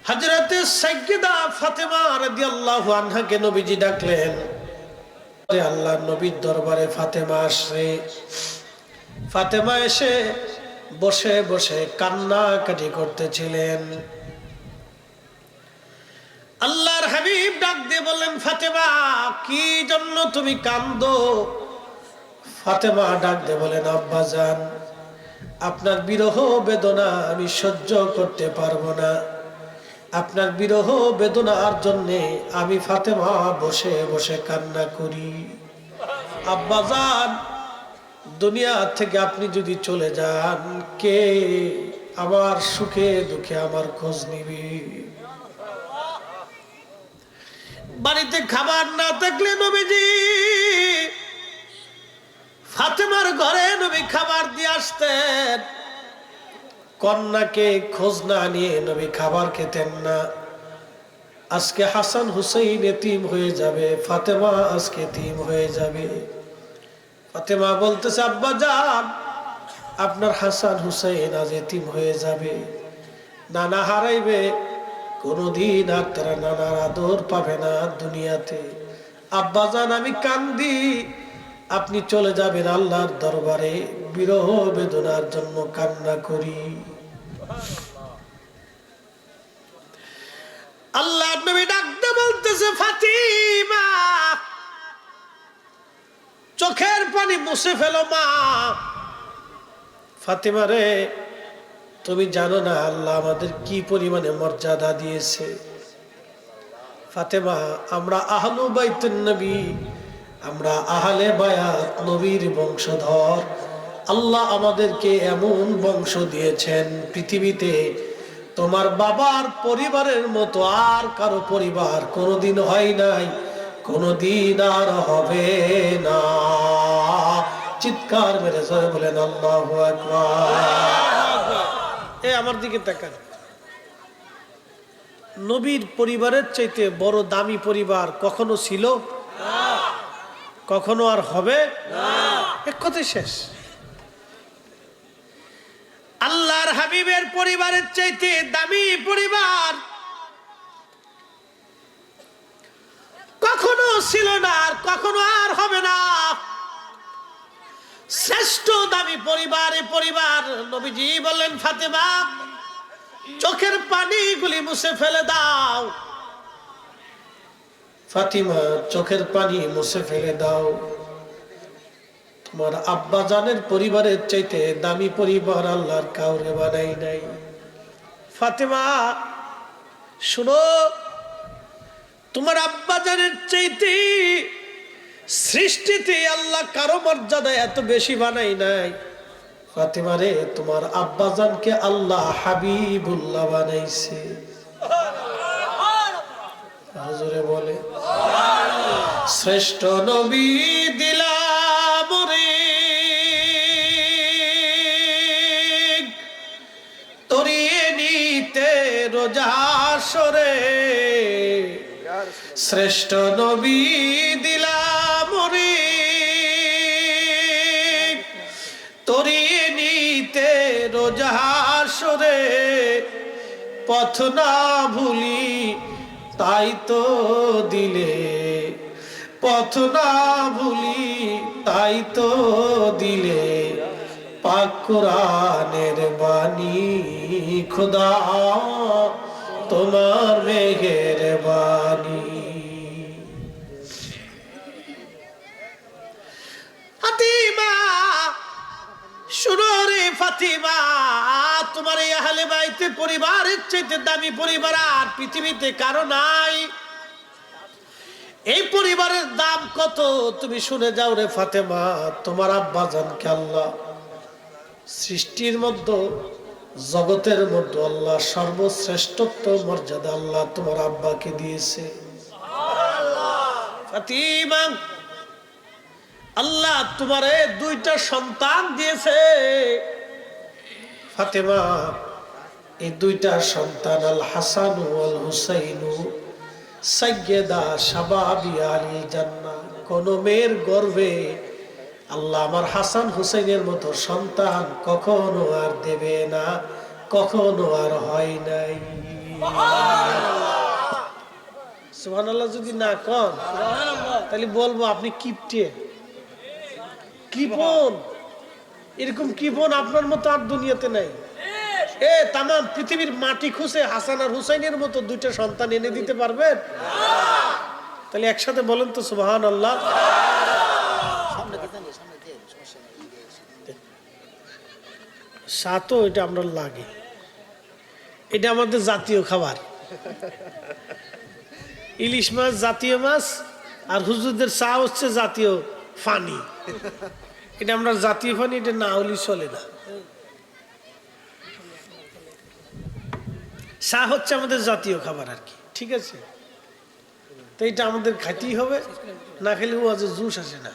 হযরতে সাইয়্যিদা ফাতেমা রাদিয়াল্লাহু আনহাকে নবীজি ডাকলেন। আল্লাহর নবীর দরবারে ফাতেমা আসে। ফাতেমা এসে বসে বসে কান্নাকাটি করতেছিলেন। আল্লাহর হাবিব ডাক দিয়ে বললেন, ফাতেমা কি জন্য তুমি কাঁদো? ফাতেমা ডাক দিয়ে বলেন, আব্বাজান আপনার বিরহ বেদনা আমি সহ্য করতে পারবো না। আপনার বিরহ বেদনার জন্য আমি ফাতেমা বসে বসে কান্না করি। আব্বাজান দুনিয়া থেকে আপনি যদি চলে যান, কে আমার সুখে দুঃখে আমার খোঁজ নিবে? বাড়িতে খাবার না থাকলে নবীজি ফাতেমার ঘরে নবী খাবার দিয়ে আসতেন। কন্যাকে খোঁজ না নিয়ে নবী খাবার খেতেন না। আজকে হাসান হুসাইন এতিম হয়ে যাবে, ফাতেমা আজকে এতিম হয়ে যাবে। ফাতেমা বলতেছে, আব্বা জান আপনার হাসান হুসাইন আজ এতিম হয়ে যাবে, নানা হারাইবে, কোনদিন আর তারা নানার আদর পাবে না দুনিয়াতে। আব্বা জান আমি কান্দি, আপনি চলে যাবেন আল্লাহর দরবারে, বিরহ বেদনার জন্য কান্না করি। আল্লাহর নবী ডাকতে বলতেছে, ফাতিমা চোখের পানি মুছে ফেলো মা। ফাতিমা রে তুমি জানো না আল্লাহ আমাদের কি পরিমাণে মর্যাদা দিয়েছে। ফাতেমা আমরা আহলু বাইতুন নবী, আমরা আহলে বায়াত নবীর বংশধর। আল্লাহ আমাদেরকে এমন বংশ দিয়েছেন পৃথিবীতে তোমার বাবার পরিবারের মতো আর কারো পরিবার কোনোদিন হয় নাই, কোনোদিন আর হবে না। চিৎকার মেরে জোরে বলেন আল্লাহু আকবার। আমার দিকে তাকান। নবীর পরিবারের চাইতে বড় দামি পরিবার কখনো ছিল? কখনো আর হবে না। এক কথাই শেষ। আল্লাহর হাবিবের পরিবারের চাইতে দামি পরিবার কখনো ছিল না, আর কখনো আর হবে না। শ্রেষ্ঠ দামি পরিবার এই পরিবার। নবীজি বললেন, ফাতেমা চোখের পানিগুলি মুছে ফেলে দাও। ফাতিমা চোখের পানি মুছে ফেলে দাও। তোমার আব্বা জানের পরিবারের চাইতে দামি পরিবার আল্লাহর কাউরে বানাই নাই। ফাতিমা শুনো, তোমার আব্বা জানের চাইতে সৃষ্টিতে আল্লাহ কারো মর্যাদা এত বেশি বানাই নাই। ফাতিমা রে তোমার আব্বা জানকে আল্লাহ হাবিবুল্লাহ বানাইছে। হুজুরে বলে শ্রেষ্ঠ নবী দিলাম রে তরিয়ে নিতে রোজা সরে। শ্রেষ্ঠ নবী দিলাম রে তরিয়ে নিতে রোজা সরে। পথ না ভুলি তাই তো দিলে, পথ না ভুলি তাই তো দিলে, পাক কোরআনের বাণী খোদা তোমার মেহেরবানি। ফাতিমা শুনো রে ফাতিমা, তোমার এই আহলে বাইতে পরিবারের চাইতে দামি পরিবার আর পৃথিবীতে কারো নাই। এই পরিবারের দাম কত তুমি শুনে যাও রে ফাতেমা। তোমার আব্বা জানকে আল্লাহ সৃষ্টির মধ্যে জগতের মধ্যে আল্লাহ সর্বশ্রেষ্ঠত্ব মর্যাদা আল্লাহ তোমার আব্বাকে দিয়েছে। ফাতিমা আল্লাহ তোমারে দুইটা সন্তান দিয়েছে। ফাতেমা এই দুইটা সন্তান আল হাসান ওয়াল হুসাইন সাইয়্যিদা শাবাবি আলিল জান্নাহ। কোন মেয়ের গর্ভে আল্লাহ আমার হাসান হুসাইনের মতো সন্তান কখনো আর দেবে না, কখনো আর হয় নাই। সুবহানাল্লাহ যদি না কন তাহলে বলবো আপনি কিপটে, কৃপণ। এরকম কৃপণ আপনার মতো আর দুনিয়াতে নাই। তাম পৃথিবীর মাটি খুঁজে হাসান আর হুসাইনের মতো দুইটা সন্তান এনে দিতে পারবেন? তাহলে একসাথে বলেন তো সুবহানাল্লাহ। সাতো এটা আমরা লাগে, এটা আমাদের জাতীয় খাবার। ইলিশ মাছ জাতীয় মাছ, আর হুজুরদের চা হচ্ছে জাতীয় ফানি। এটা আমরা জাতীয় ফানি, এটা না হলে চলে না। চা হচ্ছে আমাদের জাতীয় খাবার আর কি, ঠিক আছে? তো এটা আমাদের খাইতেই হবে, না খেলে ও আজ জুস আসে না,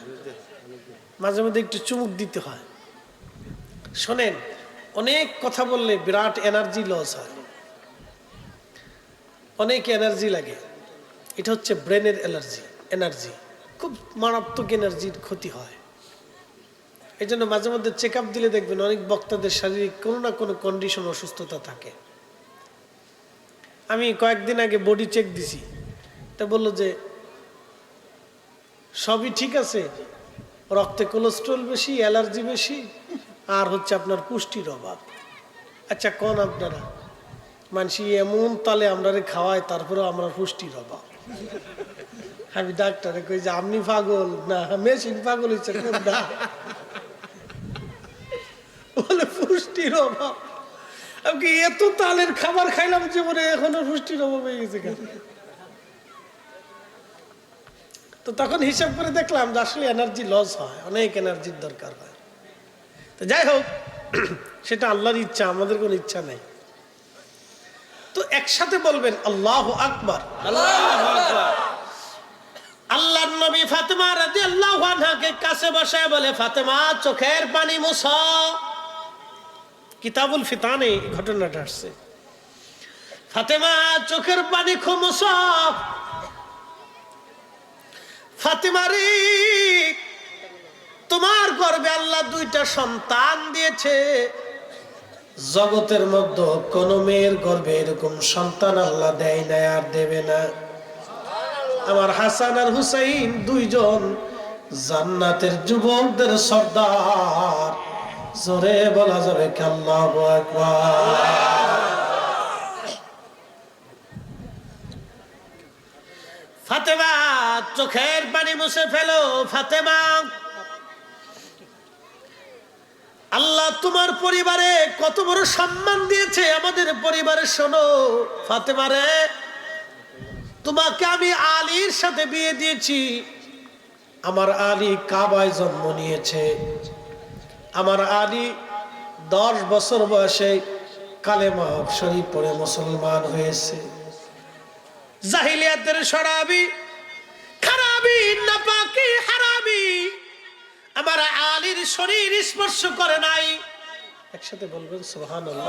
মাঝে মধ্যে একটু চুমুক দিতে হয়। শোনেন, অনেক কথা বললে বিরাট এনার্জি লস হয়, অনেক এনার্জি লাগে। এটা হচ্ছে ব্রেনের এনার্জি খুব মারাত্মক এনার্জির ক্ষতি হয়। এই জন্য মাঝে মধ্যে চেক আপ দিলে দেখবেন অনেক বক্তাদের শারীরিক কোনো না কোনো কন্ডিশন, অসুস্থতা থাকে। আমি কয়েকদিন আগে বডি চেক দিছি, তা বললো যে সবই ঠিক আছে, রক্তে কোলেস্ট্রল বেশি, অ্যালার্জি বেশি, আর হচ্ছে আপনার পুষ্টির অভাব। আচ্ছা কোন আপনারা মানসি এমন তালে আমরা খাওয়ায়, তারপরেও আমরা পুষ্টির অভাব। আমি ডাক্তারে কই যে আপনি পাগল না মেশিন পাগল হচ্ছে কোনটা? বলে পুষ্টির অভাব। আমি এত তালের খাবার খাইলাম জীবনে, এখনো পুষ্টির অভাব হয়ে গেছে কেন? তো তখন হিসাব করে দেখলাম যে আসলে এনার্জি লস হয়, অনেক এনার্জির দরকার হয়। তো যাই হোক, সেটা আল্লাহর ইচ্ছা, আমাদের কোনো ইচ্ছা নেই। তো একসাথে বলবেন আল্লাহু আকবার। আল্লাহর নবী ফাতেমা রাদিয়াল্লাহু আনহাকে কাছে বসায় বলে, ফাতেমা চোখের পানি মুছো। কিতাবুল ফিতানে ঘটনাটা আসছে। ফাতেমা চোখের পানি মুছো। ফাতেমা রে, তোমার গর্ভে আল্লাহ দুইটা সন্তান দিয়েছে। জগতের মধ্যে কোন মেয়ের গর্ভে এরকম সন্তান আল্লাহ দেয় না, আর দেবে না। আমার হাসান আর হুসাইন দুইজন জান্নাতের যুবকদের সর্দার। জোরে বলা যাবে কি আল্লাহু আকবার। ফাতেমা চোখের পানি মুছে ফেলো। ফাতেমা, আল্লাহ তোমার পরিবারে কত বড় সম্মান দিয়েছে, আমাদের পরিবারে শোনো। ফাতেমা রে, তোমাকে আমি আলীর সাথে বিয়ে দিয়েছি। আমার আলী কাবায় জন্ম নিয়েছে। আমার আলী 10 বছর বয়সে কালেমা শরীফ পড়ে মুসলমান হয়েছে। জাহিলিয়াতের শরাবি, খারাবি, নাপাকি, হারামি আমার আলীর শরীর স্পর্শ করে নাই। একসাথে বলবেন সুবহানাল্লাহ।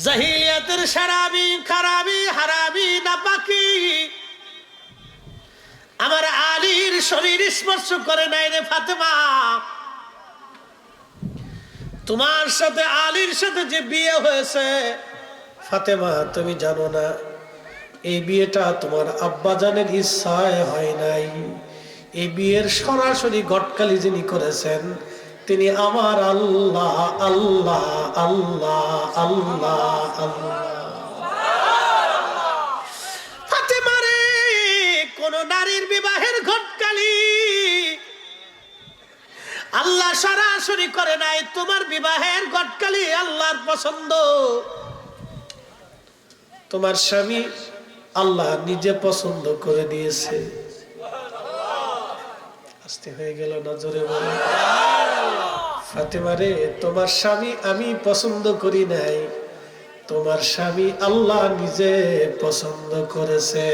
জাহিলিয়াতের শরাবি, খারাবি, হারামি, নাপাকি আমার আলীর শরীর স্পর্শ করে নাই রে ফাতেমা। তোমার সাথে আলীর সাথে যে বিয়ে হয়েছে ফাতেমা, তুমি জানো না এই বিয়েটা তোমার আব্বাজানের ইচ্ছায় হয় নাই। এই বিয়ের সরাসরি গটকালি যিনি করেছেন তিনি আমার আল্লাহ। আল্লাহ আল্লাহ আল্লাহ আল্লাহ। ফাতেমা রে, কোন নারীর বিবাহের ঘটকালি আল্লাহ সরাসরি করে নাই। তোমার বিবাহের ঘটকালি আল্লাহর পছন্দ। তোমার স্বামী আল্লাহ নিজে পছন্দ করে দিয়েছে। আস্তে হয়ে গেল না, জোরে বলো। ফাতেমা রে, তোমার স্বামী আমি পছন্দ করি নাই, তোমার স্বামী আল্লাহ নিজে পছন্দ করেছে।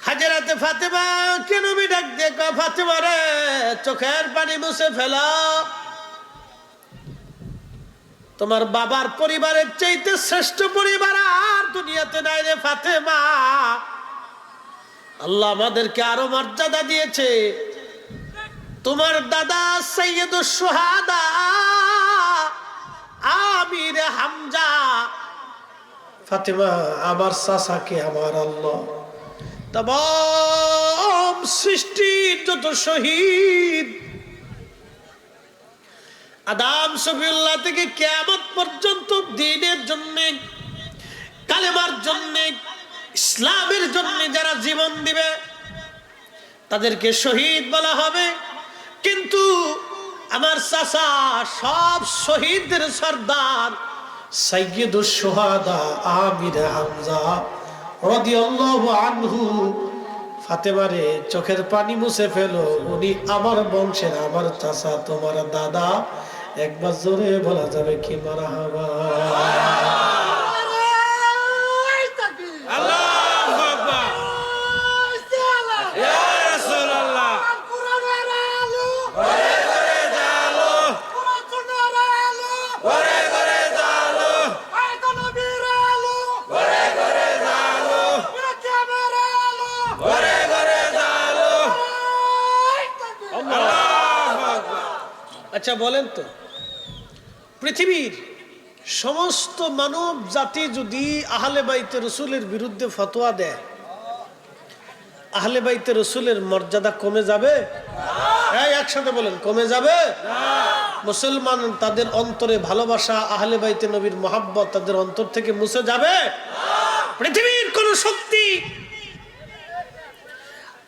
হাজরাতে ফাতেমা কেন ডাক দেখো, ফাতেমা রে চোখের পানি মুছে ফেলো। তোমার বাবার পরিবারের চাইতে শ্রেষ্ঠ পরিবার আর দুনিয়াতে নাই রে ফাতেমা। আল্লাহ আমাদেরকে আরো মর্যাদা দিয়েছে। তোমার দাদা সৈয়দুশ শুহাদা আমির হামজা। ফাতেমা, আমার চাচাকে আমার আল্লাহ तमाम সৃষ্টির যত শহীদ আদম সফিউল্লাহ থেকে কিয়ামত পর্যন্ত দ্বীনের জন্য, কালেমার জন্য, ইসলামের জন্য যারা জীবন দিবে তাদেরকে শহীদ বলা হবে। কিন্তু আমার চাচা সব শহীদদের সর্দার সাইয়্যিদুশ শুহাদা আমির হামজা রাদিয়াল্লাহু আনহু। ফাতেমারে চোখের পানি মুছে ফেলো, উনি আমার বংশের, আমার চাচা, তোমার দাদা। একবার জোরে বলা যাবে কি মারহাবা। আচ্ছা বলেন তো, পৃথিবীর সমস্ত মানব জাতি যদি আহলে বাইতে রসুলের বিরুদ্ধে ফতোয়া দেয়, আহলে বাইতে রসুলের মর্যাদা কমে যাবে? একসাথে বলেন, কমে যাবে? মুসলমান তাদের অন্তরে ভালোবাসা, আহলে বাইতে নবীর মহাব্বত তাদের অন্তর থেকে মুছে যাবে? পৃথিবীর কোন শক্তি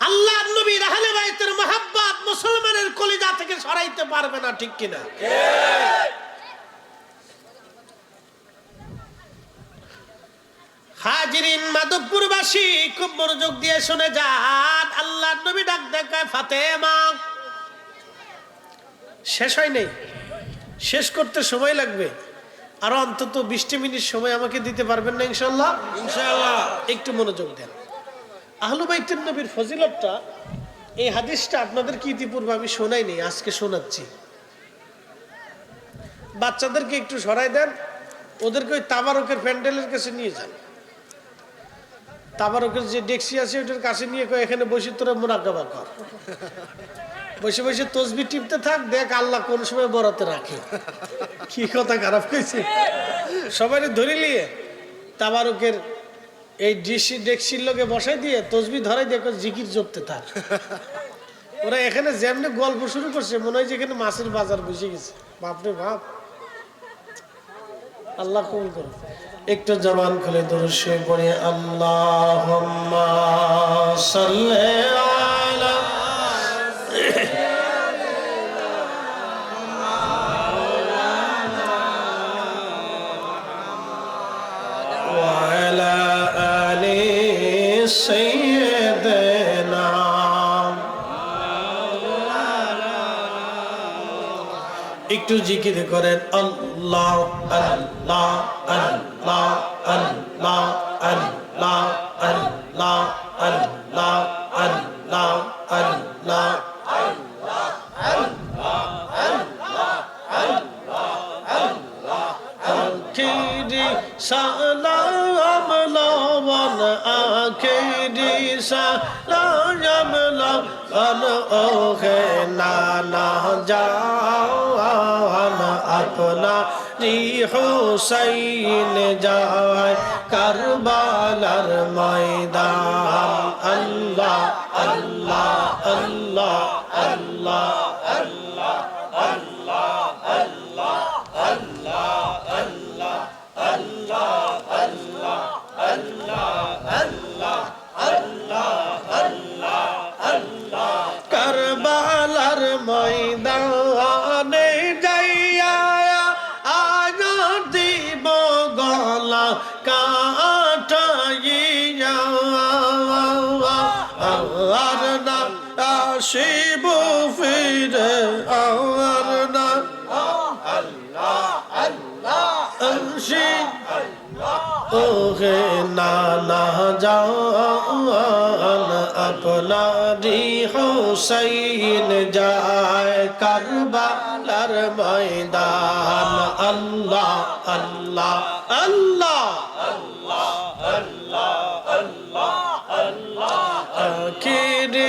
আল্লাহ নবীর আহলে বাইতের মহাব্বত মুসলমানের কলিজা থেকে সরাইতে পারবে না, ঠিক কিনা? হাজিরিন, মাধবপুরবাসী খুব মনোযোগ দিয়ে শুনে যান। আল্লাহ নবী ডাক দেখায়, ফাতেমা। শেষ হয় নাই, শেষ করতে সময় লাগবে, আরো অন্তত 20 মিনিট সময় আমাকে দিতে পারবেন না ইনশাআল্লাহ? ইনশাআল্লাহ। একটু মনোযোগ দেন। আহলে বাইতের নবীর ফজিলতটা, এই হাদিসটা আপনাদের কি ইতিপূর্বে আমি শোনাই নেই, আজকে শোনাচ্ছি। বাচ্চাদেরকে একটু সরাই দেন, ওদেরকে ওই তাবারকের প্যান্ডেলের কাছে নিয়ে যান। তাবারকের যে ডেক্সি আছে ওটার কাছে নিয়ে এখানে বসে তোরা মুরাকাবা কর, বসে বসে তসবিহ টিপতে থাক, দেখ আল্লাহ কোন সময় বরাতে রাখে। কি কথা খারাপ কইছে? সবাই ধরে নিয়ে তাবারকের এই ডেক্সির লোকে বসাই দিয়ে তসবিহ ধরাই দিয়ে জিকির জপতে থাক। ওরা এখানে যেমনি গল্প শুরু করছে, মনে হয় যে এখানে মাছের বাজার বসে গেছে। বাপরে বাপ, আল্লাহ কবুল করুন। একটু জবান খুলে দরুদ শরীফ পড়ে, আল্লাহুম্মা সাল্লি আলা ওয়া আলা আলি সাইয়্যিদিনা। একটু জিকির করেন, আল্লাহ আল্লাহ আল্লাহ আল্লাহ আল্লাহ আল্লাহ আল্লাহ আল্লাহ আল্লাহ আখিরি সালাম লাওয়ান, আখিরি সালাম লাওয়ান, ওহে নানা জান আপনা রি হুসাইন যায় কারবালার ময়দান। আল্লাহ আল্লাহ আল্লাহ আল্লাহ আল্লাহ আল্লাহ আল্লাহ আল্লাহ আল্লাহ আল্লাহ আল্লাহ আল্লাহ আল্লাহ আল্লাহ আল্লাহ। কারবালার ময়দানে যাইয়া আজ দিব গলা কাটাইয়া, আর না আসিব ফিরে, আর না ওহে নানা জান আপনারি হুসাইন যায় কারবালার ময়দান। আল্লাহ আল্লাহ আল্লাহ আল্লাহ আল্লাহ আল্লাহ আখিরি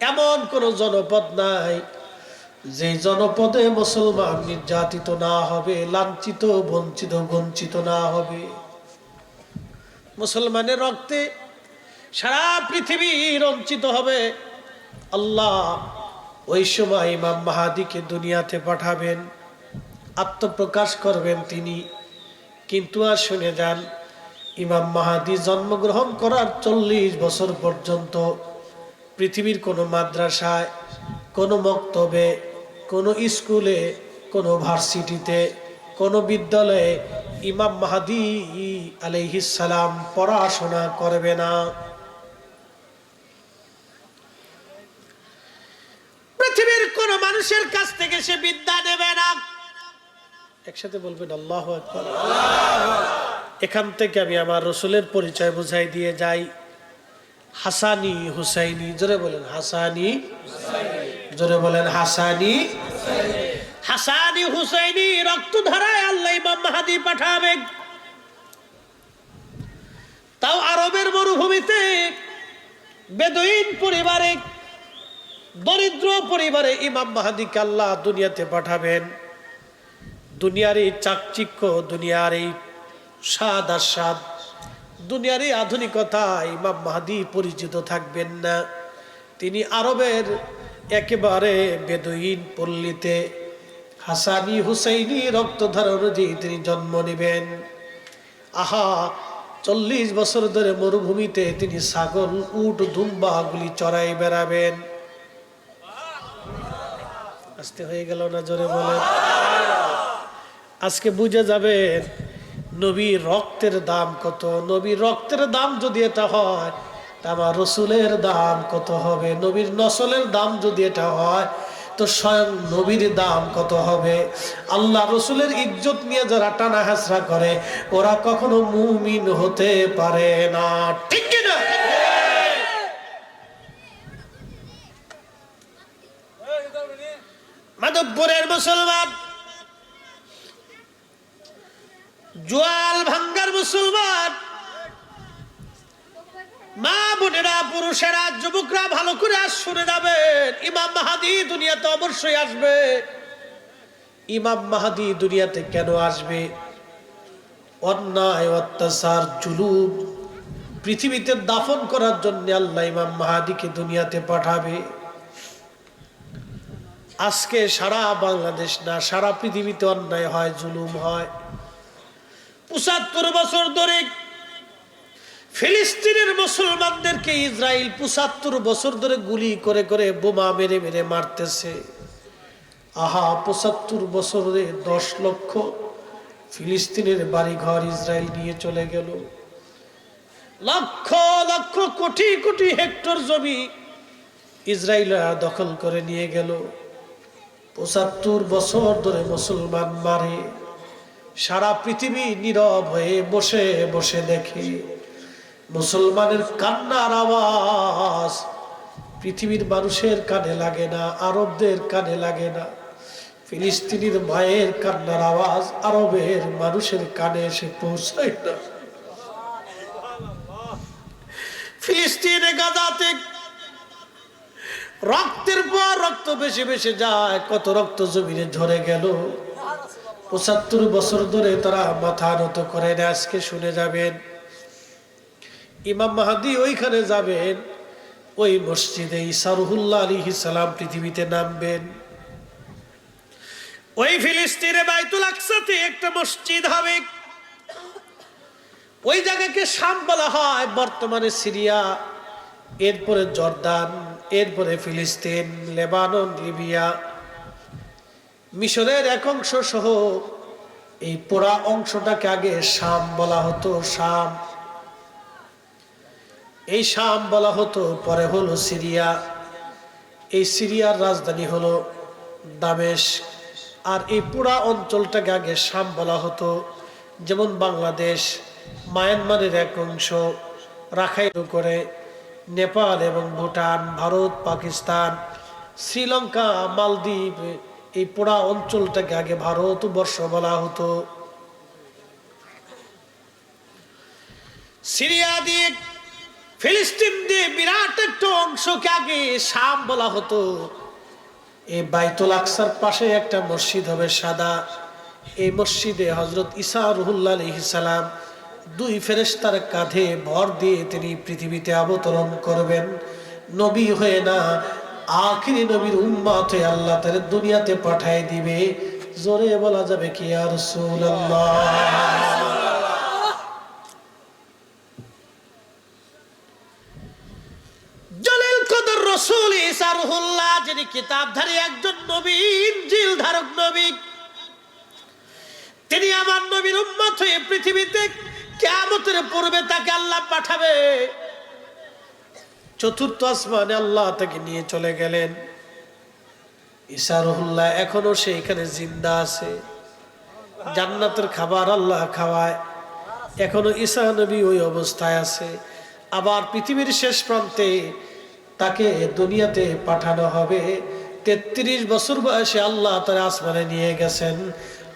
এমন কোন জনপদ নাই যে জনপদে মুসলমান নির্যাতিত না হবে, লাঞ্ছিত বঞ্চিত বঞ্চিত না হবে। মুসলমানের রক্তে সারা পৃথিবী রঞ্চিত হবে। আল্লাহ ওই সময় ইমাম মাহাদিকে দুনিয়াতে পাঠাবেন, আত্মপ্রকাশ করবেন তিনি। কিন্তু আর শুনে যান, ইমাম মাহাদি জন্মগ্রহণ করার 40 বছর পর্যন্ত পৃথিবীর কোনো মাদ্রাসায়, কোনো মক্তবে, কোনো স্কুলে, কোনো ভার্সিটিতে, কোনো বিদ্যালয়ে ইমাম মাহাদি আলাইহিস সালাম পড়াশোনা করবে না। পৃথিবীর কোন মানুষের কাছ থেকে সে বিদ্যা নেবে না। একসাথে বলবেন আল্লাহু আকবার। এখান থেকে আমি আমার রসুলের পরিচয় বুঝাই দিয়ে যাই। হাসানি হুসাইনি, জোরে বলেন হাসানি, জোরে বলেন হাসানি। হাসানি হুসাইনি রক্ত ধারায় আল্লাহ ইমাম মাহাদি পাঠাবেন। তাও আরবের মরুভূমিতে বেদুইন পরিবারে, দরিদ্র পরিবারে ইমাম মাহাদিকে আল্লাহ দুনিয়াতে পাঠাবেন। দুনিয়ার এই চাকচিক্য, দুনিয়ার এই স্বাদ আস্বাদ, দুনিয়ার এই আধুনিকতা ইমাম মাহাদি পরিচিত থাকবেন না। তিনি আরবের একেবারে বেদুইন পল্লীতে হাসানি হুসাইনি রক্তধারা অনুযায়ী তিনি জন্ম নেবেন। আহা, 40 বছর ধরে মরুভূমিতে তিনি ছাগল, উট, দুম্বা গুলি চড়াই বেড়াবেন। আস্তে হয়ে গেল না, জোরে বলেন। আজকে বুঝে যাবেন নবীর রক্তের দাম কত। নবীর রক্তের দাম যদি এটা হয়, তা আমার রসুলের দাম কত হবে। নবীর নসলের দাম যদি এটা হয়, তো স্বয়ং নবীর দাম কত হবে। আল্লাহ রসুলের ইজ্জত নিয়ে যারা টানা হাসরা করে, ওরা কখনো মুমিন হতে পারে না। ঠিক কিনা? মাধবপুরের মুসলমান, জোয়াল ভাঙ্গার মুসলমান, মা বোনেরা, পুরুষেরা, যুবকরা ভালো করে আজ শুনে যাবেন। ইমাম মাহাদি দুনিয়াতে অবশ্যই আসবে। ইমাম মাহাদি দুনিয়াতে কেন আসবে? অন্যায়, অত্যাচার, জুলুম পৃথিবীতে দাফন করার জন্য আল্লাহ ইমাম মাহাদিকে দুনিয়াতে পাঠাবে। আজকে সারা বাংলাদেশ না, সারা পৃথিবীতে অন্যায় হয়, জুলুম হয়। 75 বছর ধরে ফিলিস্তিনের মুসলমানদেরকে ইসরায়েল 75 বছর ধরে গুলি করে করে, বোমা মেরে মেরে মারতেছে। আহা, 75 বছরে 10 লক্ষ ফিলিস্তিনের বাড়িঘর ইসরায়েল নিয়ে চলে গেল। লক্ষ লক্ষ কোটি কোটি হেক্টর জমি ইসরায়েলরা দখল করে নিয়ে গেল। 75 বছর ধরে মুসলমান মারে, সারা পৃথিবী নীরব হয়ে বসে বসে দেখে। মুসলমানের কান্নার আওয়াজ পৃথিবীর মানুষের কানে লাগে না, আরবদের কানে লাগে না। ফিলিস্তিনির মায়ের কান্নার আওয়াজ আরবের মানুষের কানে এসে পৌঁছায় না। ফিলিস্তিনে গাজাতে রক্তের পর রক্ত বেশি বেশি যায়, কত রক্ত জমিনে ঝরে গেল। 75 বছর ধরে তারা মাথা নত করে না। আজকে শুনে যাবেন, ইমাম মাহাদি ওইখানে যাবেন, ওই মসজিদে ঈসা রুহুল্লাহ আলাইহিস সালাম পৃথিবীতে নামবেন। ওই ফিলিস্তিনে বাইতুল আকসাতে একটা মসজিদ হবে। ওই জায়গাকে শাম বলা হয়, বর্তমানে সিরিয়া, এরপরে জর্দান, এরপরে ফিলিস্তিন, লেবানন, লিবিয়া, মিশরের এক অংশ সহ এই পুরা অংশটাকে আগে শাম বলা হতো। শাম, এই শাম বলা হতো, পরে হলো সিরিয়া। এই সিরিয়ার রাজধানী হলো দামেস্ক। আর এই পুরা অঞ্চলটাকে আগে শাম বলা হতো। যেমন বাংলাদেশ, মায়ানমারের এক অংশ, রাখাইন করে নেপাল এবং ভুটান, ভারত, পাকিস্তান, শ্রীলঙ্কা, মালদ্বীপ, এই পুরা অঞ্চলটাকে আগে ভারতবর্ষ বলা হতো। সিরিয়া দিয়ে ফিলিস্তিন দিয়ে বিরাট একটা অংশকে আগে শাম বলা হতো। এই বাইতুল আকসার পাশে একটা মসজিদ হবে সাদা। এই মসজিদে হযরত ঈসা রুহুল্লাহ আলাইহিস সালাম দুই ফেরেশতার কাঁধে ভর দিয়ে তিনি পৃথিবীতে অবতরণ করবেন। নবী হয়ে না, আখিরি নবীর উম্মত হয়ে আল্লাহ তাআলা দুনিয়াতে পাঠিয়ে দিবে। জোরে বলা যাবে কি ইয়া রাসূলুল্লাহ। জলিল কদর রাসূল ঈসা রুহুল্লাহ, যিনি কিতাবধারী একজন নবী, ইনজিল ধারক নবী, তিনি আমার নবীর উম্মত হয়ে পৃথিবীতে কিয়ামতের পূর্বে তাকে আল্লাহ পাঠাবে। চতুর্থ আসমানে আল্লাহ তাকে নিয়ে চলে গেলেন। ঈসা রুহুল্লাহ এখনো সেখানে জিন্দা আছে, জান্নাতের খাবার আল্লাহ খাওয়ায়। এখনো ঈসা নবী ওই অবস্থায় আছে। আবার পৃথিবীর শেষ প্রান্তে তাকে দুনিয়াতে পাঠানো হবে। 33 বছর বয়সে আল্লাহ তার আসমানে নিয়ে গেছেন।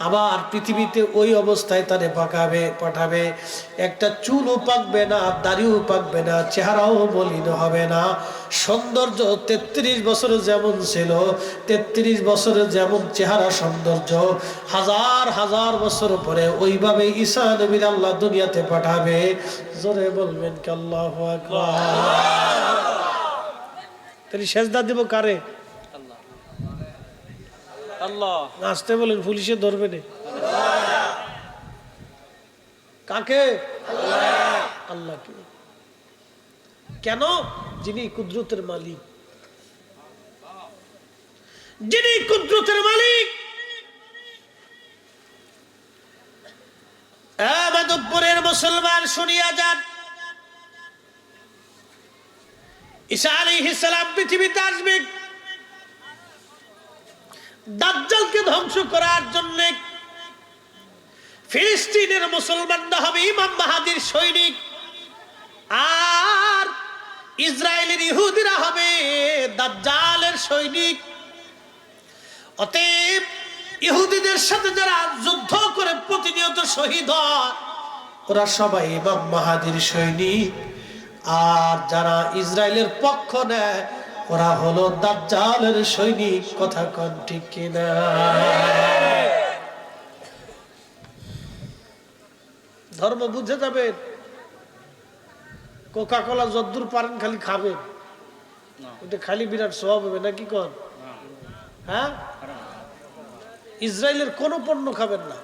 আবার পৃথিবীতে ওই অবস্থায় তারে পাঠাবে। একটা চুলও পাকবে না, দাড়িও পাকবে না, চেহারাও মলিন হবে না। সৌন্দর্য 33 বছরে যেমন ছিল, 33 বছরে যেমন চেহারা সৌন্দর্য, হাজার হাজার বছর পরে ওইভাবে ঈসা নবীর আল্লাহ দুনিয়াতে পাঠাবে। জোরে বলবেন কি আল্লাহু আকবার। তাহলে সেজদা দেব কারে? আল্লাহ। আসতে বলেন, পুলিশে ধরবে না। কাকে? আল্লাহকে। কেন? যিনি কুদরতের মালিক, যিনি কুদরতের মালিক। মাধবপুরের মুসলমান শুনিয়া যান, ঈসা আলাইহিস সালাম পৃথিবীতে আসবে দাজ্জালকে ধ্বংস করার জন্য। ফিলিস্তিনের মুসলমানরা হবে ইমাম মাহাদির সৈনিক, আর ইসরায়েলের ইহুদিরা হবে দাজ্জালের সৈনিক। অতএব ইহুদিদের সাথে যারা যুদ্ধ করে প্রতিনিয়ত শহীদ হয়, ওরা সবাই ইমাম মাহাদির সৈনিক। আর যারা ইসরায়েলের পক্ষ নেয়, ওরা হলো দাজ্জালের সৈনিক। কথা কোন ঠিক কিনা? ধর্ম বুঝে যাবেন। কোকা কোলা যদ্দূর পারেন খালি খাবেন, ওটা খালি বিরাট স্বভাব হবে নাকি কোন? হ্যাঁ, ইসরায়েলের কোনো পণ্য খাবেন না।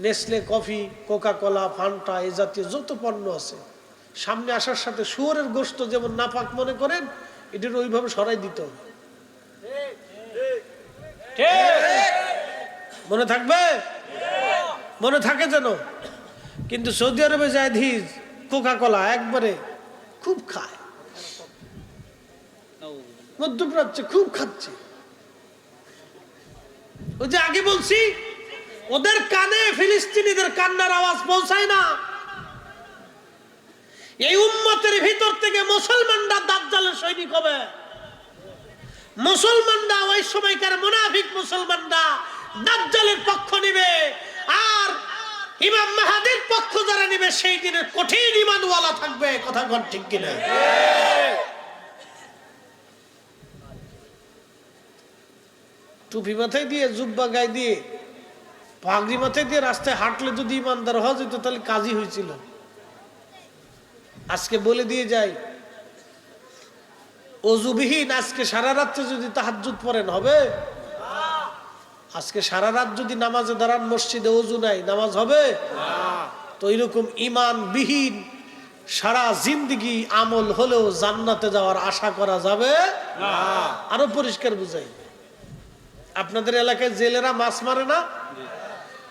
Nestle, coffee, Coca Cola, Fanta, এই জাতীয় যত পণ্য আছে, সামনে আসার সাথে শুয়োরের গোশত যেমন নাপাক মনে করেন, এটার ওইভাবে সরাই দিতে হবে। মনে থাকবে? মনে থাকে যেন। কিন্তু সৌদি আরবে যায় ধীর কোকা কোলা একবারে খুব খায়, মধ্যপ্রাচ্যে খুব খাচ্ছে। ওই যে আগে বলছি, ওদের কানে ফিলিস্তিনিদের কান্নার আওয়াজ পৌঁছায় না। এই উম্মতের ভিতর থেকে মুসলমানরা দাজ্জালের সৈনিক হবে। মুসলমানরা ওই সময়কার মুনাফিক মুসলমানরা দাজ্জালের পক্ষ নিবে, আর ইমাম মাহাদির পক্ষ যারা নিবে সেই দিনের কঠিন ঈমানওয়ালা থাকবে। কথা কোন ঠিক কিনা? টুপি মাথায় দিয়ে, জুব্বা গায়ে দিয়ে, পাগড়ি মাথায় দিয়ে রাস্তায় হাঁটলে যদি ইমানদার হওয়া যেত তাহলে কাজই হয়েছিল। আজকে বলে দিয়ে যাই, অজুবিহীন আজকে সারা রাত্রে যদি তাহাজ্জুদ পড়েন হবে? আজকে সারা রাত যদি নামাজে দাঁড়ান, মসজিদে অজু নাই, নামাজ হবে? তো এরকম ইমানবিহীন সারা জিন্দেগি আমল হলেও জান্নাতে যাওয়ার আশা করা যাবে না। আরো পরিষ্কার বুঝাই, আপনাদের এলাকায় জেলেরা মাছ মারে না?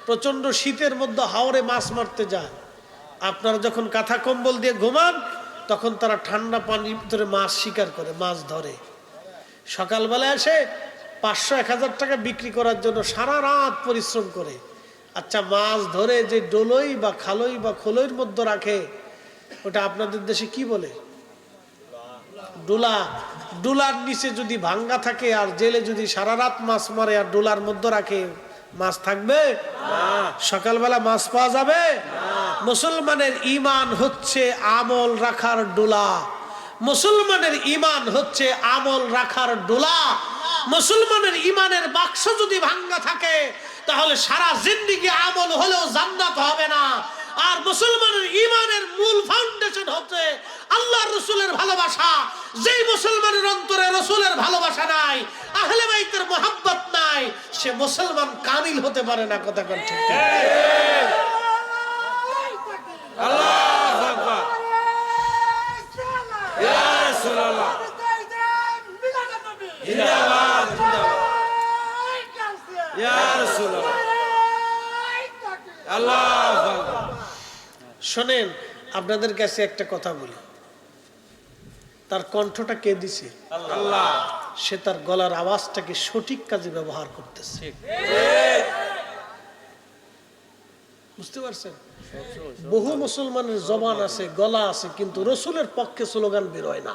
প্রচন্ড শীতের মধ্যে হাওরে মাছ মারতে যায়। আপনারা যখন কাঁথা কম্বল দিয়ে ঘুমান, তখন তারা ঠান্ডা পানির ভিতরে মাছ শিকার করে, মাছ ধরে। সকালবেলা এসে 500-1000 টাকা বিক্রি করার জন্য সারা রাত পরিশ্রম করে। আচ্ছা, মাছ ধরে যে ডোলই বা খালই বা খোলইর মধ্যে রাখে, ওটা আপনাদের দেশে কি বলে? ডোলা। ডোলার নিচে যদি ভাঙ্গা থাকে, আর জেলে যদি সারা রাত মাছ মারে আর ডোলার মধ্যে রাখে, মাছ থাকবে? সকালবেলা মাছ পাওয়া যাবে? মুসলমানের ঈমান হচ্ছে আমল রাখার ডোলা, মুসলমানের ঈমান হচ্ছে আমল রাখার ডোলা। মুসলমানের ঈমানের বাক্স যদি ভাঙ্গা থাকে তাহলে সারা জিন্দেগি আমল হলেও জান্নাত হবে না। আর মুসলমানের ঈমানের মূল ফাউন্ডেশন হচ্ছে আল্লাহর রাসূলের ভালোবাসা। যেই মুসলমানের অন্তরে রাসূলের ভালোবাসা নাই, আহলে বাইতের মুহাব্বত নাই, সে মুসলমান কামিল হতে পারে না। কথা কোন ঠিক? আল্লাহু আকবার। ইয়া রাসূলুল্লাহ জিন্দাবাদ, ইয়া রাসূলুল্লাহ। আল্লাহু আকবার। শোনেন, আপনাদের কাছে একটা কথা বলি, তার কণ্ঠটা কে দিছে? আল্লাহ। সে তার গলার আওয়াজটাকে সঠিক কাজে ব্যবহার করতেছে। বুঝতে পারছেন? বহু মুসলমানের জবান আছে, গলা আছে, কিন্তু রসুলের পক্ষে স্লোগান বের হয় না।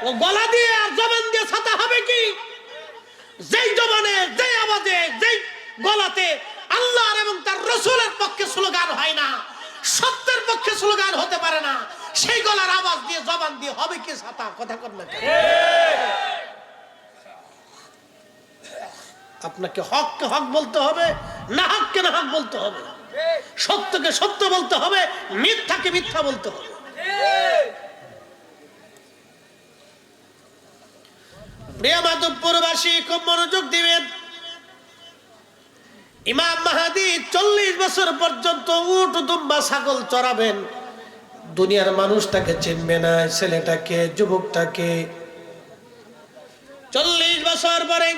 ও গলা দিয়ে আর জবান দিয়ে ছাতা হবে কি? যেই জবানে, যেই আওয়াজে, যেই গলাতে আল্লাহর এবং তার রসুলের পক্ষে স্লোগান হয় না, সত্যের পক্ষে স্লোগান হতে পারে না, সেই গলার আওয়াজ দিয়ে জবান দিয়ে হবে কি ছাতা? কথা কর না। আপনাকে হককে হক বলতে হবে, না হককে না হক বলতে হবে, সত্যকে সত্য বলতে হবে, মিথ্যাকে মিথ্যা বলতে হবে। প্রিয় মাধবপুরবাসী, খুব মনোযোগ দিবেন। ইমাম মাহদী 40 বছর পর্যন্ত উট দুম্বা ছাগল চড়াবেন। দুনিয়ার মানুষ তাকে চিনবে না, ছেলেটাকে, যুবকটাকে। 40 বছর পরে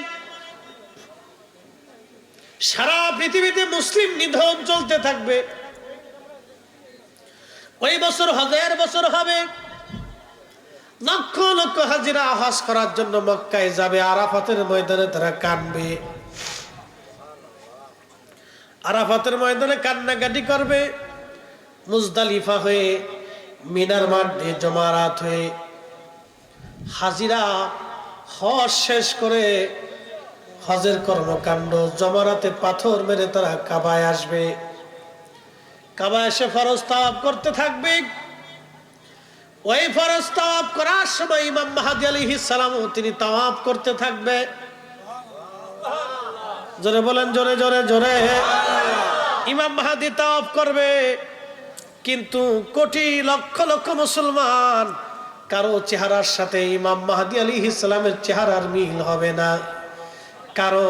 সারা পৃথিবীতে মুসলিম নিধন চলতে থাকবে। ওই বছর হজের বছর হবে, লক্ষ লক্ষ হাজিরা হজ করার জন্য মক্কায় যাবে। আরাফাতের ময়দানে তারা কাঁদবে, আরাফাতের ময়দানে কান্নাকাটি করবে। মুজদালিফা হয়ে, মিনার মাঠ দিয়ে, জমারাত হয়ে হাজিরা হজ শেষ করে হজের কর্মকাণ্ড, জমারাতে পাথর মেরে তারা কাবায় আসবে। কাবায় এসে ফরজ তাওয়াফ করতে থাকবে। ওই ফরজ তাওয়াফ করার সময় ইমাম মাহদী আলাইহিস সালাম তিনি তাওয়াফ করতে থাকবে। জোরে বলেন, জোরে জোরে জোরে। ইমাম মাহদী তাওয়াফ করবে, কিন্তু কোটি লক্ষ লক্ষ মুসলমান কারো চেহারার সাথে ইমাম মাহদী আলাইহিস সালামের চেহারার মিল হবে না। কারো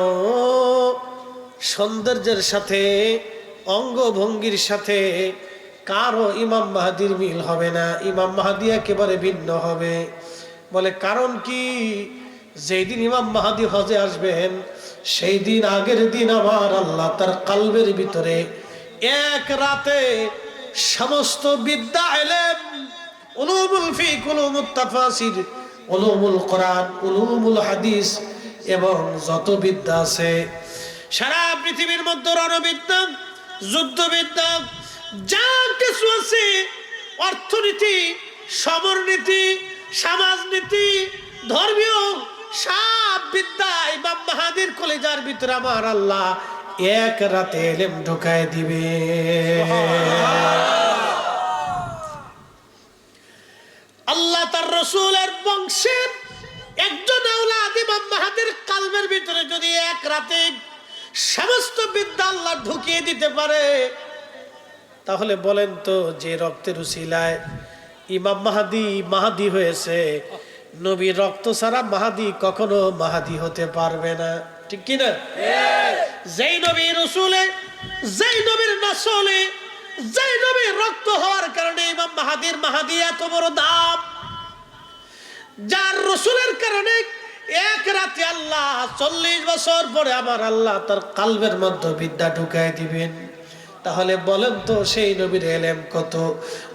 সৌন্দর্যের সাথে, অঙ্গভঙ্গির সাথে কারো ইমাম মাহদীর মিল হবে না। ইমাম মাহদী একেবারে ভিন্ন হবে। বলে কারণ কি? যেই দিন ইমাম মাহদী হজে আসবেন, সেই দিন আগের দিন আমার আল্লাহ তার কলবের ভিতরে এক রাতে সমস্ত বিদ্যা, ইলম, উলুমুল ফিক, উলুমুত তাফাসির, উলুমুল কোরআন, উলুমুল হাদিস এবং যত বিদ্যা আছে সারা পৃথিবীর মধ্যে, রণবিদ্যা, যুদ্ধবিদ্যা, যা কিছু আছে, অর্থনীতি, সমরনীতি, সমাজনীতি, ধর্মীয় সব বিদ্যা ইমাম মাহদীর কলিজার ভিতরে আমার আল্লাহ এক রাতে ইলম ঢুকায় দিবে। আল্লাহ তার রাসূলের বংশের একজন আওলাদ ইমাম মাহদীর কলবের ভিতরে যদি এক রাতে সমস্ত বিদ্যা আল্লাহ ঢুকিয়ে দিতে পারে, তাহলে বলেন তো, যে রক্তের উসিলায় ইমাম মাহদী মাহদী হয়েছে, নবীর রক্ত ছাড়া মাহদী কখনো মাহদী হতে পারবে না। ঠিক কি না? যেই নবীর রাসূলে, যেই নবীর নসলে, যেই নবীর রক্ত হওয়ার কারণে ইমাম মাহদীর মাহদী এত বড় দাম, যার রাসূলের কারণে এক রাতে আল্লাহ 40 বছর পরে আমার আল্লাহ তার কলবের মধ্যে বিদ্যা ঢুকায় দিবেন। তাহলে বলেন তো, সেই নবীর ইলম কত?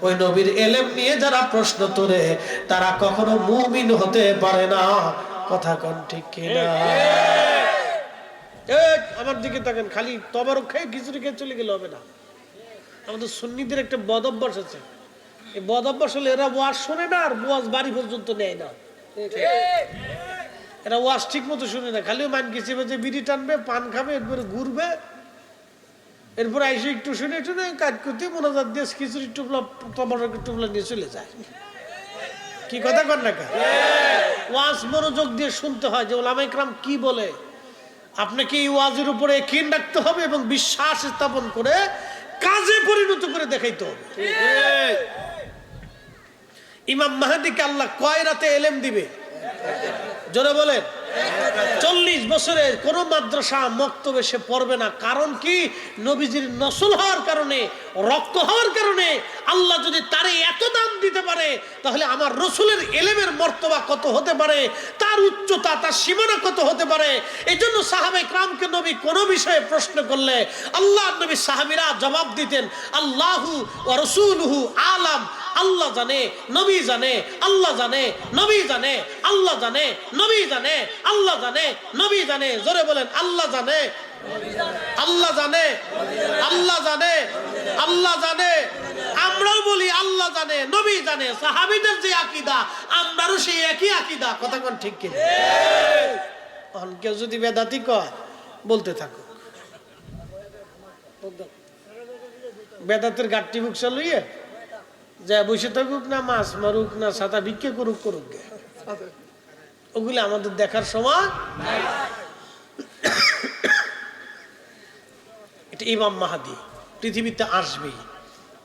ওই নবীর ইলম নিয়ে যারা প্রশ্ন তোলে তারা কখনো মুমিন হতে পারে না। কথা কোন ঠিক কিনা? আমার দিকে তাকান, খালি তবারক খাই খিচুড়ি খেয়ে চলে গেলে হবে না। আমাদের সুন্নিদের একটা বদ অভ্যাস আছে। এই বদ অভ্যাস হলে এরা ওয়াজ শোনে না, আর ওয়াজ বাড়ি পর্যন্ত নেয় না। এরা ওয়াজ ঠিক মতো শুনে না, খালি মান গেছে যে বিড়ি টানবে, পান খাবে, একবারে ঘুরবে, এরপর আইসে একটু শুনে শুনে কাজ করতে মোনাজাত দিয়ে খিচুড়ি টুপলা টমাটোর টুপলা নিয়ে চলে যায়। কি কথা কর না ওয়াজ মনোযোগ দিয়ে শুনতে হয় যে ওলামা ইকরাম কি বলে। আপনাকে এই ওয়াজের উপরে ইয়াকিন রাখতে হবে এবং বিশ্বাস স্থাপন করে কাজে পরিণত করে দেখাইতে হবে। ইমাম মাহদীকে আল্লাহ কয় রাতে এলেম দিবে? জোরে বলেন। 40 বছরে কোন মাদ্রাসা মক্তবে সে পড়বে না। কারণ কি? নবীজির নসল হওয়ার কারণে, রক্ত হওয়ার কারণে। আল্লাহ যদি তারে এত দাম দিতে পারে তাহলে আমার রসুলের এলেমের মর্তবা কত হতে পারে, তার উচ্চতা, তার সীমানা কত হতে পারে। এই জন্য সাহাবায়ে কেরামকে নবী কোনো বিষয়ে প্রশ্ন করলে আল্লাহ নবী সাহাবীরা জবাব দিতেন, আল্লাহু ওয়া রাসূলুহু আলাম। আল্লাহ জানে, নবী জানে, আল্লাহ জানে, নবী জানে, আল্লাহ জানে, নবী জানে, আল্লাহ জানে, নবী জানে। জোরে বলেন, আল্লাহ জানে, আল্লাহ জানে, আল্লাহ জানে, আল্লাহ জানে। আমরাও বলি আল্লাহ জানে, নবী জানে। সাহাবীদের যে আকীদা, আমরারও সেই একই আকীদা। কথা কোন ঠিক কি? এখন কেউ যদি বেদাতি কয়, বলতে থাকো। বেদাতের গাঠটি বুক চালুইয়ে যা বসে থাকুক না, মাছ মারুক না, ছাতা ভিক্ষে করুক করুক, ওগুলি আমাদের দেখার সময়। এটা ইমাম মাহদী পৃথিবীতে আসবেই,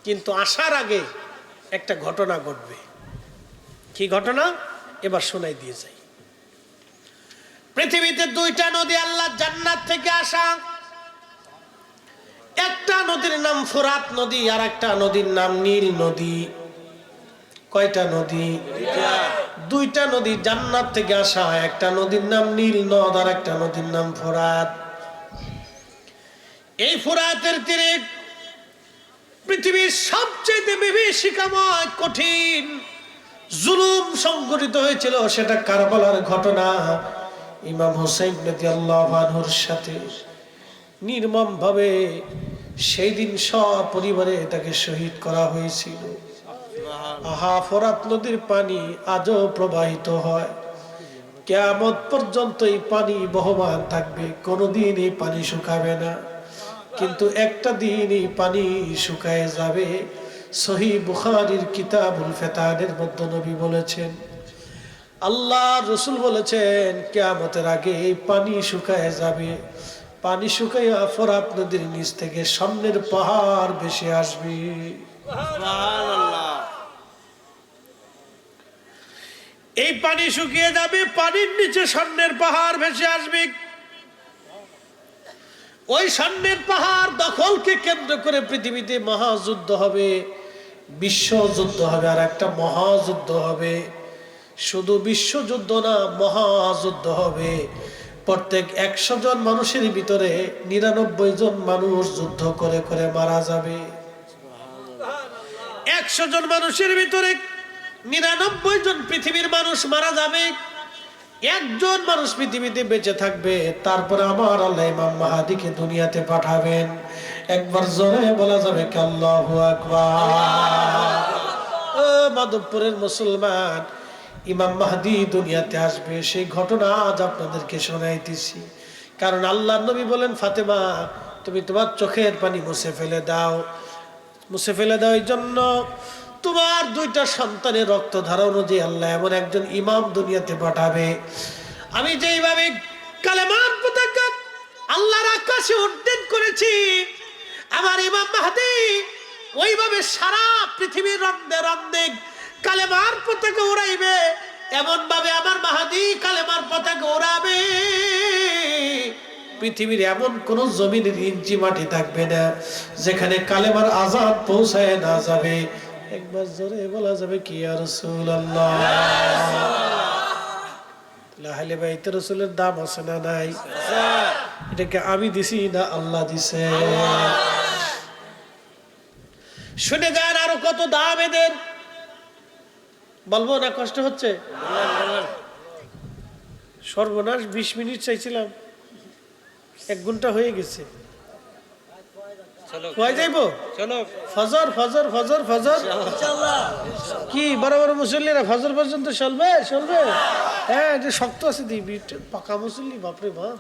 কিন্তু আসার আগে একটা ঘটনা ঘটবে। কি ঘটনা? এবার শোনাই দিয়ে যাই। পৃথিবীতে 2টা নদী আল্লাহ জান্নাত থেকে আসা। একটা নদীর নাম ফুরাত নদী, আর একটা নদীর নাম নীল নদী। কয়টা নদী? 2টা নদী জান্নাত থেকে আসা। একটা নদীর নাম নীল নদ, আর একটা নদীর নাম ফুরাত। এই ফুরাতের তীরে পৃথিবীর সবচেয়ে বিভীষিকাময় কঠিন জুলুম সংঘটিত হয়েছিল। সেটা কারবালার ঘটনা। ইমাম হুসাইন রাদিয়াল্লাহু আনহুর সাথে নির্মম ভাবে সেই দিন সপরিবারে তাকে শহীদ করা হয়েছিল। আহা, ফোরাত নদীর পানি আজও প্রবাহিত হয়। কিয়ামত পর্যন্ত এই পানি বহমান থাকবে, কোনোদিন এই পানি শুকাবে না। কিন্তু একটা দিন এই পানি শুকায় যাবে। সহিহ বুখারীর কিতাবুল ফিতানের মধ্যে নবী বলেছেন, আল্লাহ রাসূল বলেছেন, কিয়ামতের আগে এই পানি শুকায় যাবে। পানি শুকাইয়া ফোরাত নদীর নিচ থেকে সামনের পাহাড় ভেসে আসবে। সুবহানাল্লাহ। এই পানি শুকিয়ে যাবে, পানির নিচে সামনের পাহাড় ভেসে আসবে। ওই সামনের পাহাড় দখলকে কেন্দ্র করে পৃথিবীতে মহাযুদ্ধ হবে, বিশ্বযুদ্ধ হবে, আর একটা মহাযুদ্ধ হবে। শুধু বিশ্বযুদ্ধ না, মহাযুদ্ধ হবে। প্রত্যেক 100 জন মানুষের ভিতরে 99 জন মানুষ যুদ্ধ করে করে মারা যাবে। 100 জন মানুষের ভিতরে 99 জন পৃথিবীর মানুষ মারা যাবে, একজন মানুষ পৃথিবীতে বেঁচে থাকবে। তারপরে আমার আল্লাহ ইমাম মাহদীকে দুনিয়াতে পাঠাবেন। একবার জোরে বলা যাবে কি আল্লাহু আকবার। ও মাধবপুরের মুসলমান, ইমাম মাহদী দুনিয়াতে আসবে, সেই ঘটনা আজ আপনাদেরকে শোনাইতেছি। কারণ আল্লাহর নবী বলেন, ফাতেমা তুমি তোমার চোখের পানি মুছে ফেলে দাও, মুছে ফেলে দাও। এই জন্য তোমার 2টা সন্তানের রক্ত ধারা অনুযায়ী আল্লাহ এমন একজন ইমাম দুনিয়াতে পাঠাবে। আমি যেইভাবে কালেমার পতাকা আল্লাহর আকাশে উড্ডীন করেছি, আমার ইমাম মাহদী ওইভাবে সারা পৃথিবীর রন্দে রন্দে কালেমার পতাকা উড়াইবে। এমন ভাবে আমার মাহদী কালেমার পতাকা উড়াবে, পৃথিবীর এমন কোন জমিনের ইঞ্চি মাটি থাকবে না যেখানে কালেমার আযান পৌঁছায় না যাবে। একবার জোরে বলা যাবে কি ইয়া রাসূলুল্লাহ। আহলে বাইত রাসূলের দাম আছে না নাই? এটাকে আমি দিছি না আল্লাহ দিছে? শুনে যান আরো কত দাম এদের। বলবো না, কষ্ট হচ্ছে? সর্বনাশ, 20 মিনিট চাইছিলাম, 1 ঘন্টা হয়ে গেছে। ফজর ফজর ফজর ফজর কি বড় বড় মুসল্লিরা ফজর পর্যন্ত চলবে চলবে? হ্যাঁ, এটা শক্ত আছে দিবি, পাকা মুসল্লি, বাপরে বাপ।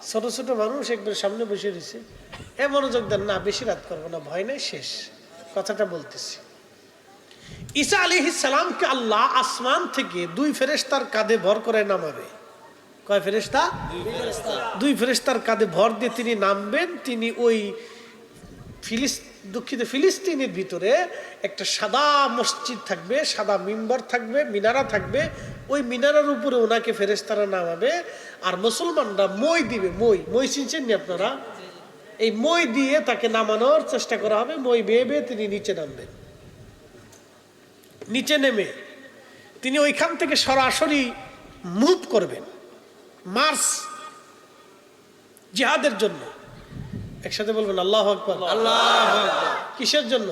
ছোট ছোট মানুষ একবার সামনে বসে রয়েছে, এ মনোযোগ দেন না, বেশি রাত করবো না, ভয় নাই, শেষ কথাটা বলতেছি। ঈসা আলাইহিস সালামকে আল্লাহ আসমান থেকে দুই ফেরেশতার কাঁধে ভর করে নামাবে। কয় ফেরেশতা? দুই ফেরেশতার কাঁধে ভর দিয়ে তিনি নামবেন। তিনি ওই দুঃখিত ফিলিস্তিনের ভিতরে একটা সাদা মসজিদ থাকবে, সাদা মিম্বর থাকবে, মিনারা থাকবে। ওই মিনারার উপরে ওনাকে ফেরেশতারা নামাবে। আর মুসলমানরা মই দিবে। মই চিনছেন নি আপনারা? এই মই দিয়ে তাকে নামানোর চেষ্টা করা হবে। মই বেয়ে বেয়ে তিনি নিচে নামবেন। নিচে নেমে তিনি ওইখান থেকে সরাসরি মুভ করবেন, মার্চ জিহাদের জন্য। একসাথে বলবেন আল্লাহু আকবার। আল্লাহু আকবার। কিসের জন্য?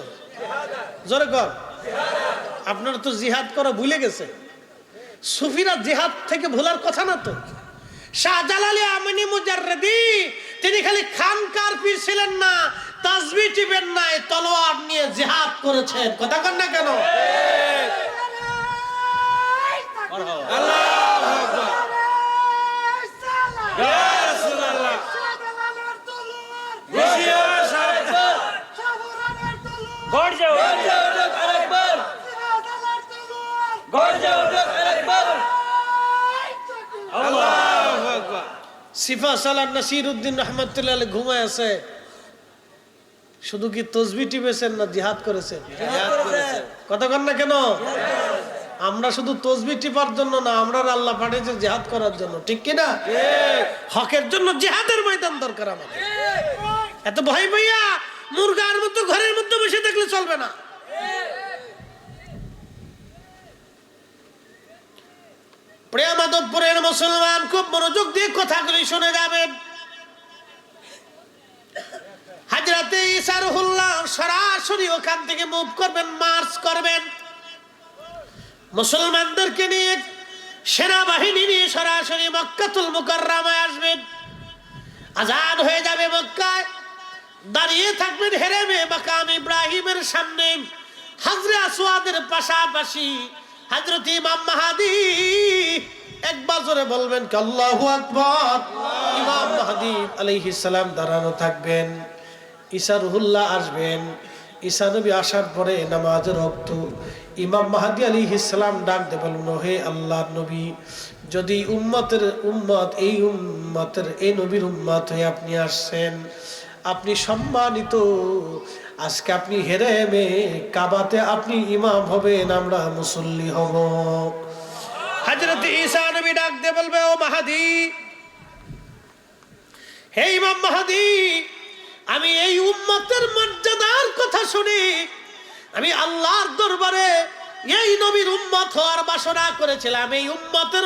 জোরে কর। আপনারা তো জিহাদ করা ভুলে গেছে। সুফিরা জিহাদ থেকে ভোলার কথা না তো। শাহজালালি আমিনী মুজাররদি তিনি খালি খানকার পীর ছিলেন না, তাসবিহ টিপেন নাই, তলোয়ার নিয়ে জিহাদ করেছেন। কথা কন না কেন? আল্লাহু আকবার। ইয়া রাসূলুল্লাহ। বসিয়া সাহেব গড় যাও আরেকবার, গড় যাও আরেকবার। আল্লাহু আকবার। সিফা সালাম নাসিরউদ্দিন রহমাতুল্লাহ আলাইহি ঘুমায় আছে। শুধু কি তাসবিহ টিপেছেন না জিহাদ করেছেন? জিহাদ করেছেন। কথা কন না কেন? আমরা শুধু তাসবিহ টিপার জন্য না, আমরা আল্লাহ পাঠিয়েছে জিহাদ করার জন্য। ঠিক কি না? হকের জন্য জিহাদের ময়দান দরকার আমাদের। এত ভয় পাইয়া মুরগার মতো ঘরের মধ্যে বসে থাকলে চলবে না। প্রিয় মাধবপুরের মুসলমান, খুব মনোযোগ দিয়ে কথাগুলি শুনে যাবেন। হযরতে ঈসা রুহুল্লাহ সরাসরি ওখান থেকে মুভ করবেন, মার্চ করবেন। মুসলমানদেরকে নিয়ে, সেনাবাহিনী নিয়ে সরাসরি মক্কাতুল মুকাররমায় আসবেন। আজান হয়ে যাবে মক্কায়। দাঁড়িয়ে থাকবেন হেরেমে মাকাম ইব্রাহিমের সামনে, হাজরে আসওয়াদের পাশাপাশি হযরত ইমাম মাহদী। একবার জোরে বলবেন আল্লাহু আকবার। ইমাম মাহদী আলাইহিস সালাম দাঁড়ানো থাকবেন। ঈসা রুহুল্লাহ আসবেন। ঈসা নবী আসার পরে নামাজের ওয়াক্ত ইমাম মাহদী আলাইহিস সালাম ডাক দিয়ে বললেন, হে আল্লাহর নবী, যদি এই উম্মতের এই নবীর উম্মত হয়ে আপনি আসছেন, আপনি সম্মানিত, আজকে আপনি হেরেমে কাবাতে আপনি ইমাম হবেন, আমরা মুসল্লি হব। হযরত ঈসা নবী ডাক দিয়ে বলবে, ও মাহদী, হে ইমাম মাহদী, আমি এই উম্মতের মর্যাদার কথা শুনি আমি আল্লাহর দরবারে এই নবীর উম্মত হওয়ার বাসনা করেছিলাম। এই উম্মতের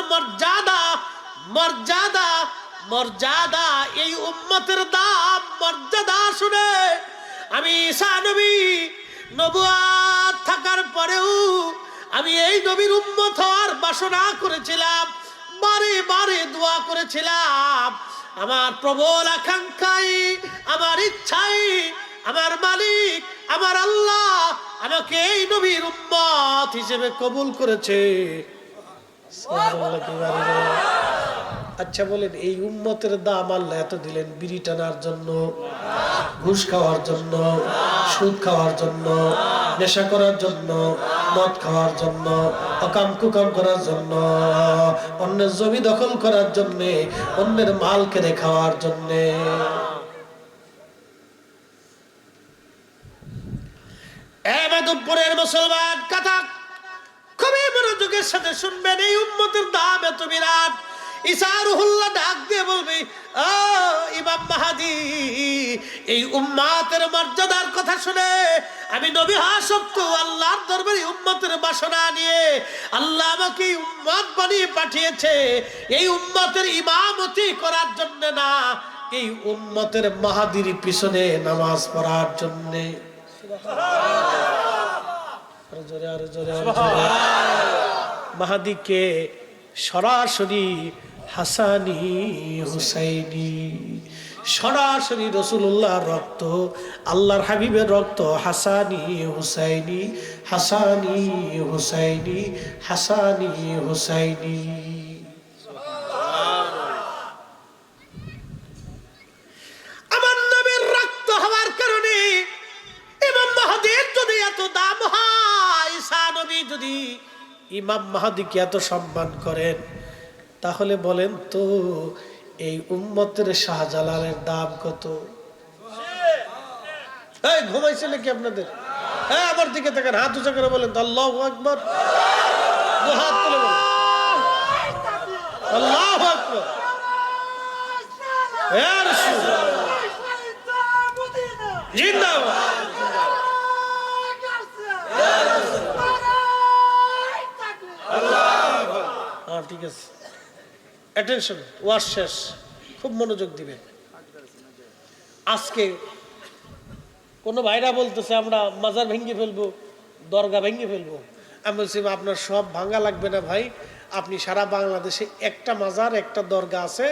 মর্যাদা, এই উম্মতের দাম, মর্যাদা শুনে আমি ঈসা নবী নবুয়ত থাকার পরেও আমি এই নবীর উম্মত হওয়ার বাসনা করেছিলাম, বারে বারে দোয়া করেছিলাম। আমার প্রবল আকাঙ্ক্ষাই, আমার ইচ্ছাই, আমার মালিক, আমার আল্লাহ আমাকে এই নবীর উম্মত হিসেবে কবুল করেছে। আচ্ছা বলেন, এই উম্মতের দাম আল্লাহ এত দিলেন বিড়ি টানার জন্য, ঘুষ খাওয়ার জন্য, সুদ খাওয়ার জন্য, নেশা করার জন্য, মদ খাওয়ার জন্য, অকাম কুকাম করার জন্য, অন্যের জমি দখল করার জন্য, অন্যের মাল কেড়ে খাওয়ার জন্য। মাধবপুরের মুসলমান, কথা খুবই মনোযোগের সাথে শুনবেন। এই উম্মতের দাম এত বিরাট। ঈসা রুহুল্লাহ ডাক দিয়ে বলবে, ও ইমাম মাহদী, এই উম্মতের মর্যাদার কথা শুনে আমি নবী হওয়া সত্ত্বেও আল্লাহর দরবারে উম্মতের বাসনা নিয়ে আল্লাহ আমাকে এই উম্মত বানিয়ে পাঠিয়েছে এই উম্মতের ইমামতি করার জন্য না, এই উম্মতের মাহদীর পিছনে নামাজ পড়ার জন্য। মাহদীকে সরাসরি হাসানি হুসাইনি, সরাসরি রাসূলুল্লাহর রক্ত, আল্লাহর হাবিবের রক্ত, হাসানি হুসাইনি, হাসানি হুসাইনি, হাসানি হুসাইনি। ইমাম মাহাদিকে এত সম্মান করেন, তাহলে বলেন তো এই উম্মতের শাহজালালের দাম কত? এই ঘুমাইছে নাকি আপনাদের? হ্যাঁ, আমার দিকে তাকান, হাত উঁচা করে বলেন তো আল্লাহু আকবার। দু হাত তুলে বলেন আল্লাহু আকবার। ইয়া রাসূলুল্লাহ জিন্দাবাদ। ঠিক আছে, অ্যাটেনশন, ওয়াজ শেষ, খুব মনোযোগ দিবেন। আজকে কোন ভাইরা বলতেছে আমরা মাজার ভেঙে ফেলবো, দরগা ভেঙে ফেলবো। আমি বলছি আপনার সব ভাঙা লাগবে না ভাই, আপনি সারা বাংলাদেশে একটা মাজার একটা দরগা আছে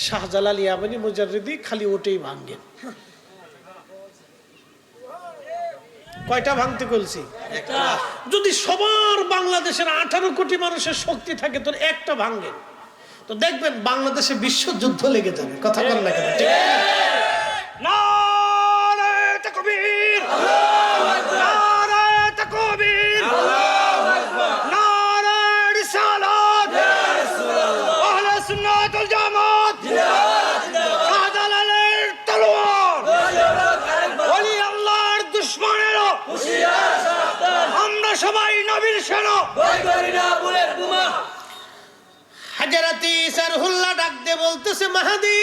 শাহজালাল ইয়ামানি মুজাররিদি, খালি ওটাই ভাঙেন। কয়টা ভাঙতে বলছি? যদি সবার বাংলাদেশের 18 কোটি মানুষের শক্তি থাকে তো একটা ভাঙেন, তো দেখবেন বাংলাদেশে বিশ্বযুদ্ধ লেগে যাবে। কথা বলেন না কেন? ঠিক নারে তাকবীর, নারে তাকবীর, নারে রিসালাত, আহলে সুন্নাত ওয়াল জামাত, শাহজালালের তলোয়ার, ওলি আল্লাহর দুশমনেরা আমরা সবাই নবীর সেনা, ভয় করি না বুলেট বোমা। হযরত ঈসা রুহুল্লাহ ডাক দিয়ে বলতেছে, মাহাদি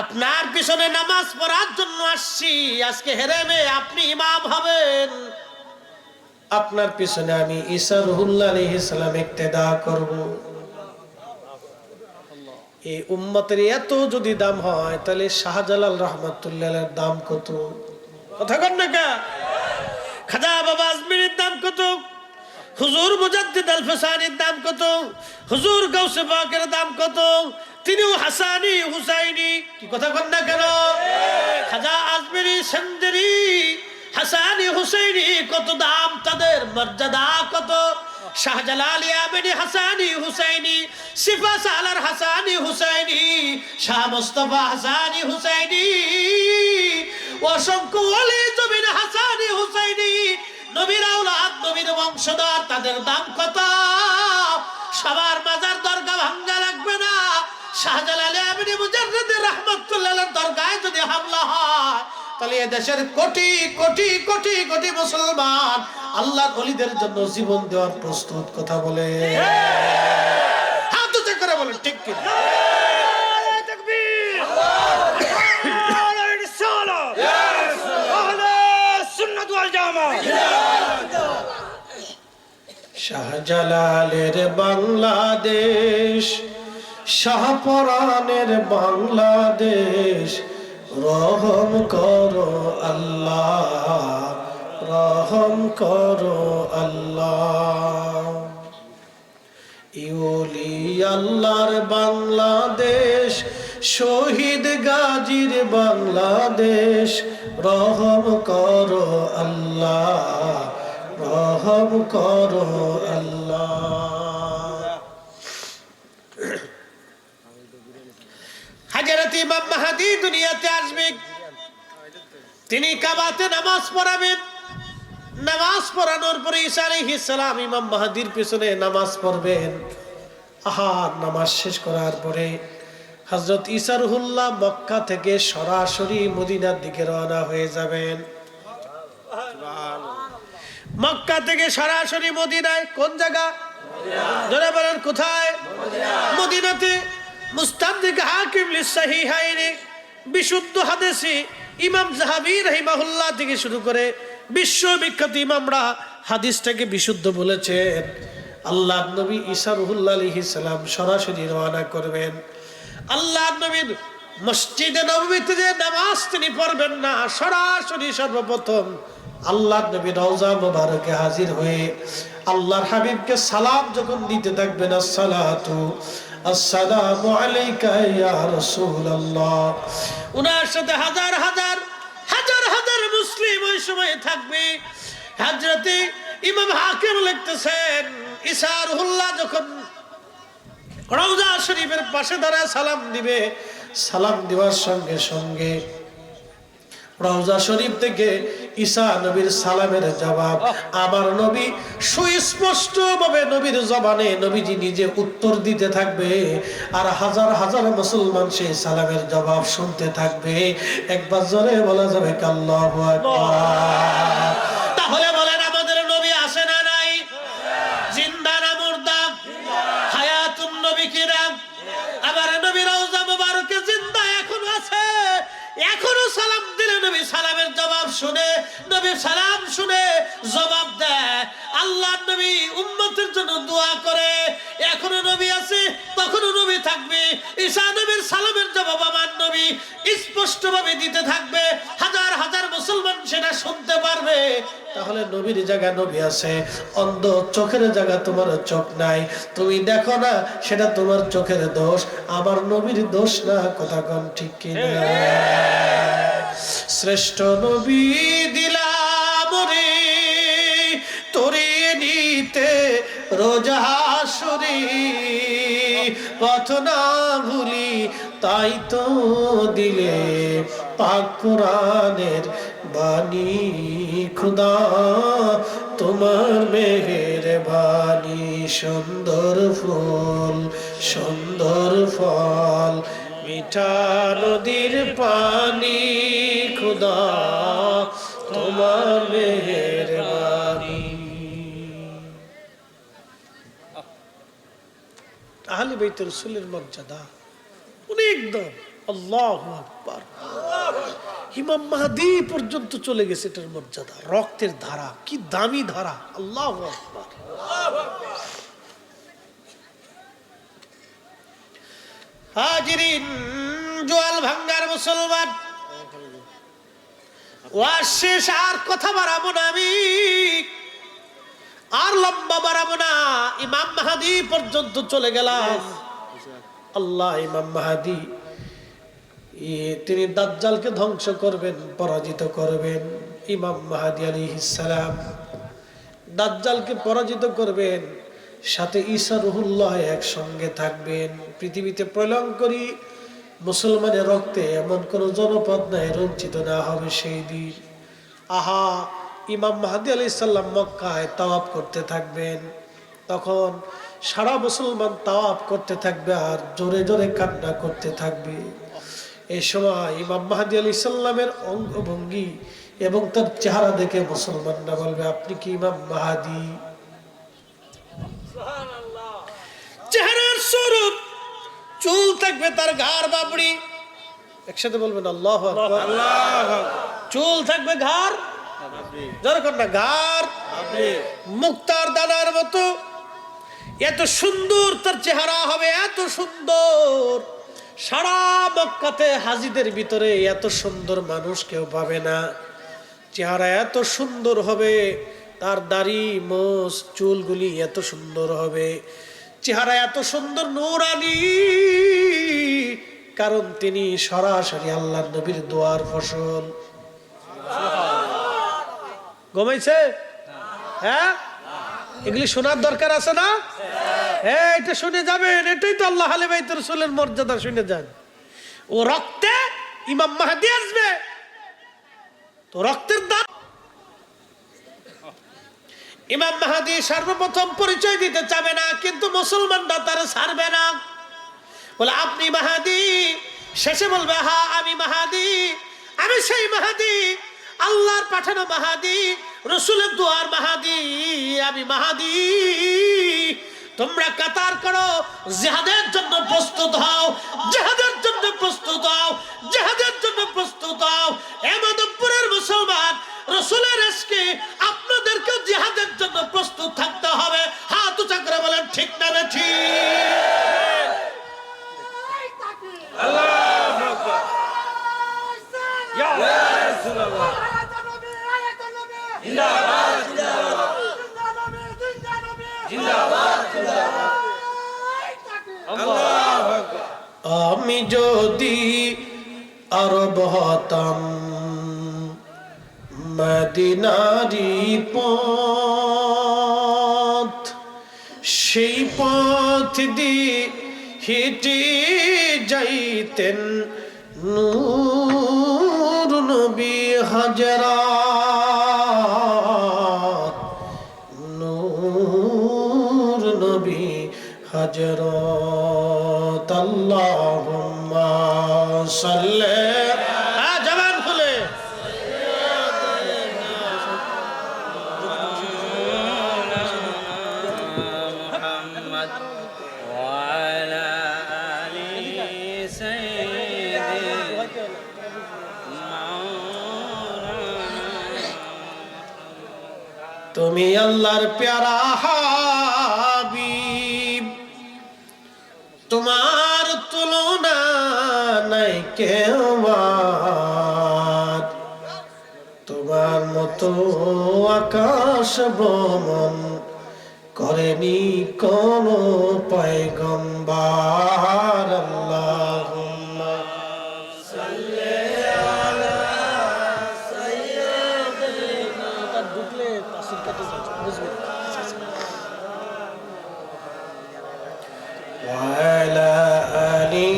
আপনার পিছনে নামাজ পড়ার জন্য আসছি, আজকে হেরেমে আপনি ইমাম হবেন, আপনার পিছনে আমি ঈসা রুহুল্লাহ আলাইহিস সালাম ইক্তেদা করব। এই উম্মতের এত যদি দাম হয় তাহলে শাহজালাল রাহমাতুল্লাহর দাম কত? কথা কন না কা? খাজা বাবা আজমিরের দাম কত? হুজুর মুজাদ্দিদ আল ফসানির দাম কত? হুজুর গাউসে পাকের দাম কত? তিনিও হাসানি হুসাইনি। কি কথা কন না কেন? খাজা আজমিরি সন্দেরি হাসানি হুসাইনি কত দাম, তাদের মর্যাদা কত? শাহজালাল ইয়ামানি হাসানি হুসাইনি, সিফা সালার হাসানি হুসাইনি, শাহ মুস্তাফা হাসানি হুসাইনি, অসংখ্য ওলি জমিন হাসানি হুসাইনি, নবীর আওলাদ, নবীর বংশধর, তাদের দাম কত? সবার মাজার দরগা ভাঙ্গা লাগবে না, শাহজালাল ইয়ামানি মুজাররিদি রাহমাতুল্লাহর দরগায় যদি হামলা হয় তাহলে এদেশের কোটি কোটি কোটি কোটি মুসলমান আল্লাহর ওলিদের জন্য জীবন দেওয়ার প্রস্তুত। কথা বলে হাত উঁচু করে বলেন ঠিক কি? নারে তাকবীর, নারে রিসালাত, আহলে সুন্নাত ওয়াল জামাত। শাহজালালের বাংলাদেশ, শাহপরানের বাংলাদেশ, রহম করো আল্লাহ, রহম করো আল্লাহ। ইউলি আল্লাহর বাংলাদেশ, শহীদ গাজীর বাংলাদেশ, রহম করো আল্লাহ, রহম করো আল্লাহ। হযরত ইমাম মাহদী দুনিয়াতে আসবে, তিনি কাবাতে নামাজ পড়াবেন। নামাজ পড়ানোর পরে ঈসা আলাইহিস সালাম ইমাম মাহদীর পিছনে নামাজ পড়বেন। নামাজ শেষ করার পরে হযরত ঈসা রুহুল্লাহ মক্কা থেকে সরাসরি মদিনার দিকে রওনা হয়ে যাবেন। মক্কা থেকে সরাসরি মদিনায়। কোন জায়গা? যারা বলেন কোথায়? মদিনাতে। মুস্তাদরিক হাকিম লিসহিহাইনি, বিশুদ্ধ হাদিসে ইমাম যাহাবী রাহিমাহুল্লাহ থেকে শুরু করে বিশ্ববিখ্যাত ইমামরা হাদিসটাকে বিশুদ্ধ বলেছেন। আল্লাহর নবী ঈসা রুহুল্লাহ আলাইহিস সালাম সরাসরি রওনা করবেন। আল্লাহর নবীর মসজিদে নববীতে যে নামাজ তিনি পড়বেন না, সরাসরি সর্বপ্রথম আল্লাহর নবী রওজা মুবারকে হাজির হয়ে আল্লাহর হাবিবকে সালাম যখন দিতে থাকবেন, আসসালাতু আসসালামু আলাইকা ইয়া রাসূলুল্লাহ, উনার সাথে হাজার হাজার হাজার হাজার মুসলিম ওই সময় থাকবে। হযরতে ইমাম হাকিম লিখতেছেন, ঈসা রুহুল্লাহ যখন রওজা শরীফের পাশে দাঁড়ায় সালাম দিবে, সালাম দেওয়ার সঙ্গে সঙ্গে রওজা শরীফ থেকে ঈসা নবীর সালামের জবাব আমার নবী সুস্পষ্ট ভাবে নবীর জবানে নবীজি নিজে উত্তর দিতে থাকবে, আর হাজার হাজার মুসলমান সেই সালামের জবাব শুনতে থাকবে। একবার জোরে বলা যাবে আল্লাহু আকবার। তাহলে বলেন আমাদের নবী আসে না নাই? জিন্দা না মুর্দা? হায়াতুন নবী কি নাম? আবার নবী রওজা মুবারকে জিন্দা এখনো আছে, এখনো সালাম দিলে নবী সালামের জবাব শুনে, নবী সালাম শুনে জবাব দেয়। আল্লাহর নবী উম্মতের জন্য দোয়া করে, এখনো নবী আছে, তখনো নবী থাকবে। ঈসা নবীর সালামের জবাব আমার নবী স্পষ্ট ভাবে দিতে থাকবে, হাজার হাজার মুসলমান সেটা শুনতে পারবে। তাহলে নবীর জায়গা নবী আছে, অন্ধ চোখের জায়গা তোমার চোখ নাই, তুমি দেখো না, সেটা তোমার চোখের দোষ, আমার নবীর দোষ না। কথা কম ঠিক কিনা? শ্রেষ্ঠ নবী দিলাম রে তোরে নিতে রোজা হাসরে, পথ না ভুলি তাই তো দিলে পাক কোরআনের বাণী, খুদা তোমার মেহেরবানি। সুন্দর ফুল সুন্দর ফল মিঠা নদীর পানি, খুদা তোমার মেহেরবানি। আহলে বাইত রাসূলের মর্যাদা অনেক দাম। আল্লাহু আকবার। ইমাম মাহদী পর্যন্ত চলে গেছে এটার মর্যাদা। রক্তের ধারা, কি দামি ধারা! আল্লাহু আকবার। হাজিরিন, জোয়াল ভাঙ্গার মুসলমান, ওয়াজ শেষ, আর কথা বাড়াবো না, আমি আর লম্বা বাড়াবো না। ইমাম মাহদী পর্যন্ত চলে গেলাম। আল্লাহ ইমাম মাহদী তিনি দাজ্জালকে ধ্বংস করবেন, পরাজিত করবেন। ইমাম মাহদী আলাইহিস সালাম দাজ্জালকে পরাজিত করবেন, সাথে ঈসা রুহুল্লাহ একসঙ্গে থাকবেন। পৃথিবীতে প্রলয়ঙ্করী মুসলমানের রক্তে এমন কোন জনপদ নাই রঞ্চিত না হবে সেই দিন। আহা, ইমাম মাহদী আলাইহিস সালাম মক্কায় তাওয়াফ করতে থাকবেন, তখন সারা মুসলমান তাওয়াফ করতে থাকবে আর জোরে জোরে কান্না করতে থাকবে। এই সময় ইমাম মাহদী আলাইহিস সালামের অঙ্গভঙ্গি এবং তার চেহারা দেখে মুসলমানরা বলবে, আপনি কি ইমাম মাহদী? চেহারার স্বরূপ, চুল থাকবে তার ঘাড় বাবড়ি, একসাথে বলবেন আল্লাহু আকবার। চুল থাকবে ঘাড়, যখন না ঘাড় মুক্তার দানার মতো, এত সুন্দর তার চেহারা হবে, এত সুন্দর। সারা মক্কাতে হাজীদের ভিতরে এত সুন্দর মানুষ কেউ পাবে না। চেহারা এত সুন্দর হবে, তার দাড়ি মোছ চুলগুলি এত সুন্দর হবে, চেহারা এত সুন্দর নূরানি, কারণ তিনি সরাসরি আল্লাহর নবীর দোয়ার ফসল। ঘুমাইছে? হ্যাঁ, এগুলি শোনার দরকার আছে না? হ্যাঁ, এটা শুনে যাবেন, এটাই তো আল্লাহ আহলে বাইত রাসূলের মর্যাদা, শুনে যান। ও রক্তে ইমাম মাহদী আসবে, তো রক্তের দাম। ইমাম মাহদী সর্বপ্রথম পরিচয় দিতে চাবে না, কিন্তু মুসলমানরা তার ছাড়বে না। বলে, আপনি মাহদী? শেষে বলবে, হ্যাঁ আমি মাহদী, আমি সেই মাহদী, আল্লাহর পাঠানো মাহদী, রাসূলের দোয়ার মাহদী, আমি মাহদী। তোমরা কাতার করো, জিহাদের জন্য প্রস্তুত হও, জিহাদের জন্য প্রস্তুত হও, জিহাদের জন্য প্রস্তুত হও। এমাদপুরের মুসলমান, রাসূলের ইশকে আপনাদেরকে জিহাদের জন্য প্রস্তুত থাকতে হবে। হাত উঁচা করে বলেন, ঠিক না বেঠি? আল্লাহু আকবার। ইয়া রাসূলুল্লাহ, জিন্দাবাদ জিন্দাবাদ জিন্দাবাদ জিন্দাবাদ। আল্লাহু আকবার। আমি যদি আরব হতাম, মদিনারি পথ, সেই পথ দিয়ে হেঁটে যাইতেন নূর নবী হাজরাত, নূর নবী হাজরাত। আল্লাহুম্মা সাল্লি, জবান খুলে محمد وعلى آل سيدنا তুমি আল্লাহর প্যারা হাবিব, তোমার তুলনা নাই কেউ আর, তোমার মতো আকাশ ভ্রমণ করেনি কোন পয়গম্বর। আল্লাহুম্মা সাল্লি আলা সাইয়্যিদিনা, ঢুকলে পাশের কাছে বুঝবে, ওয়া আলা আলি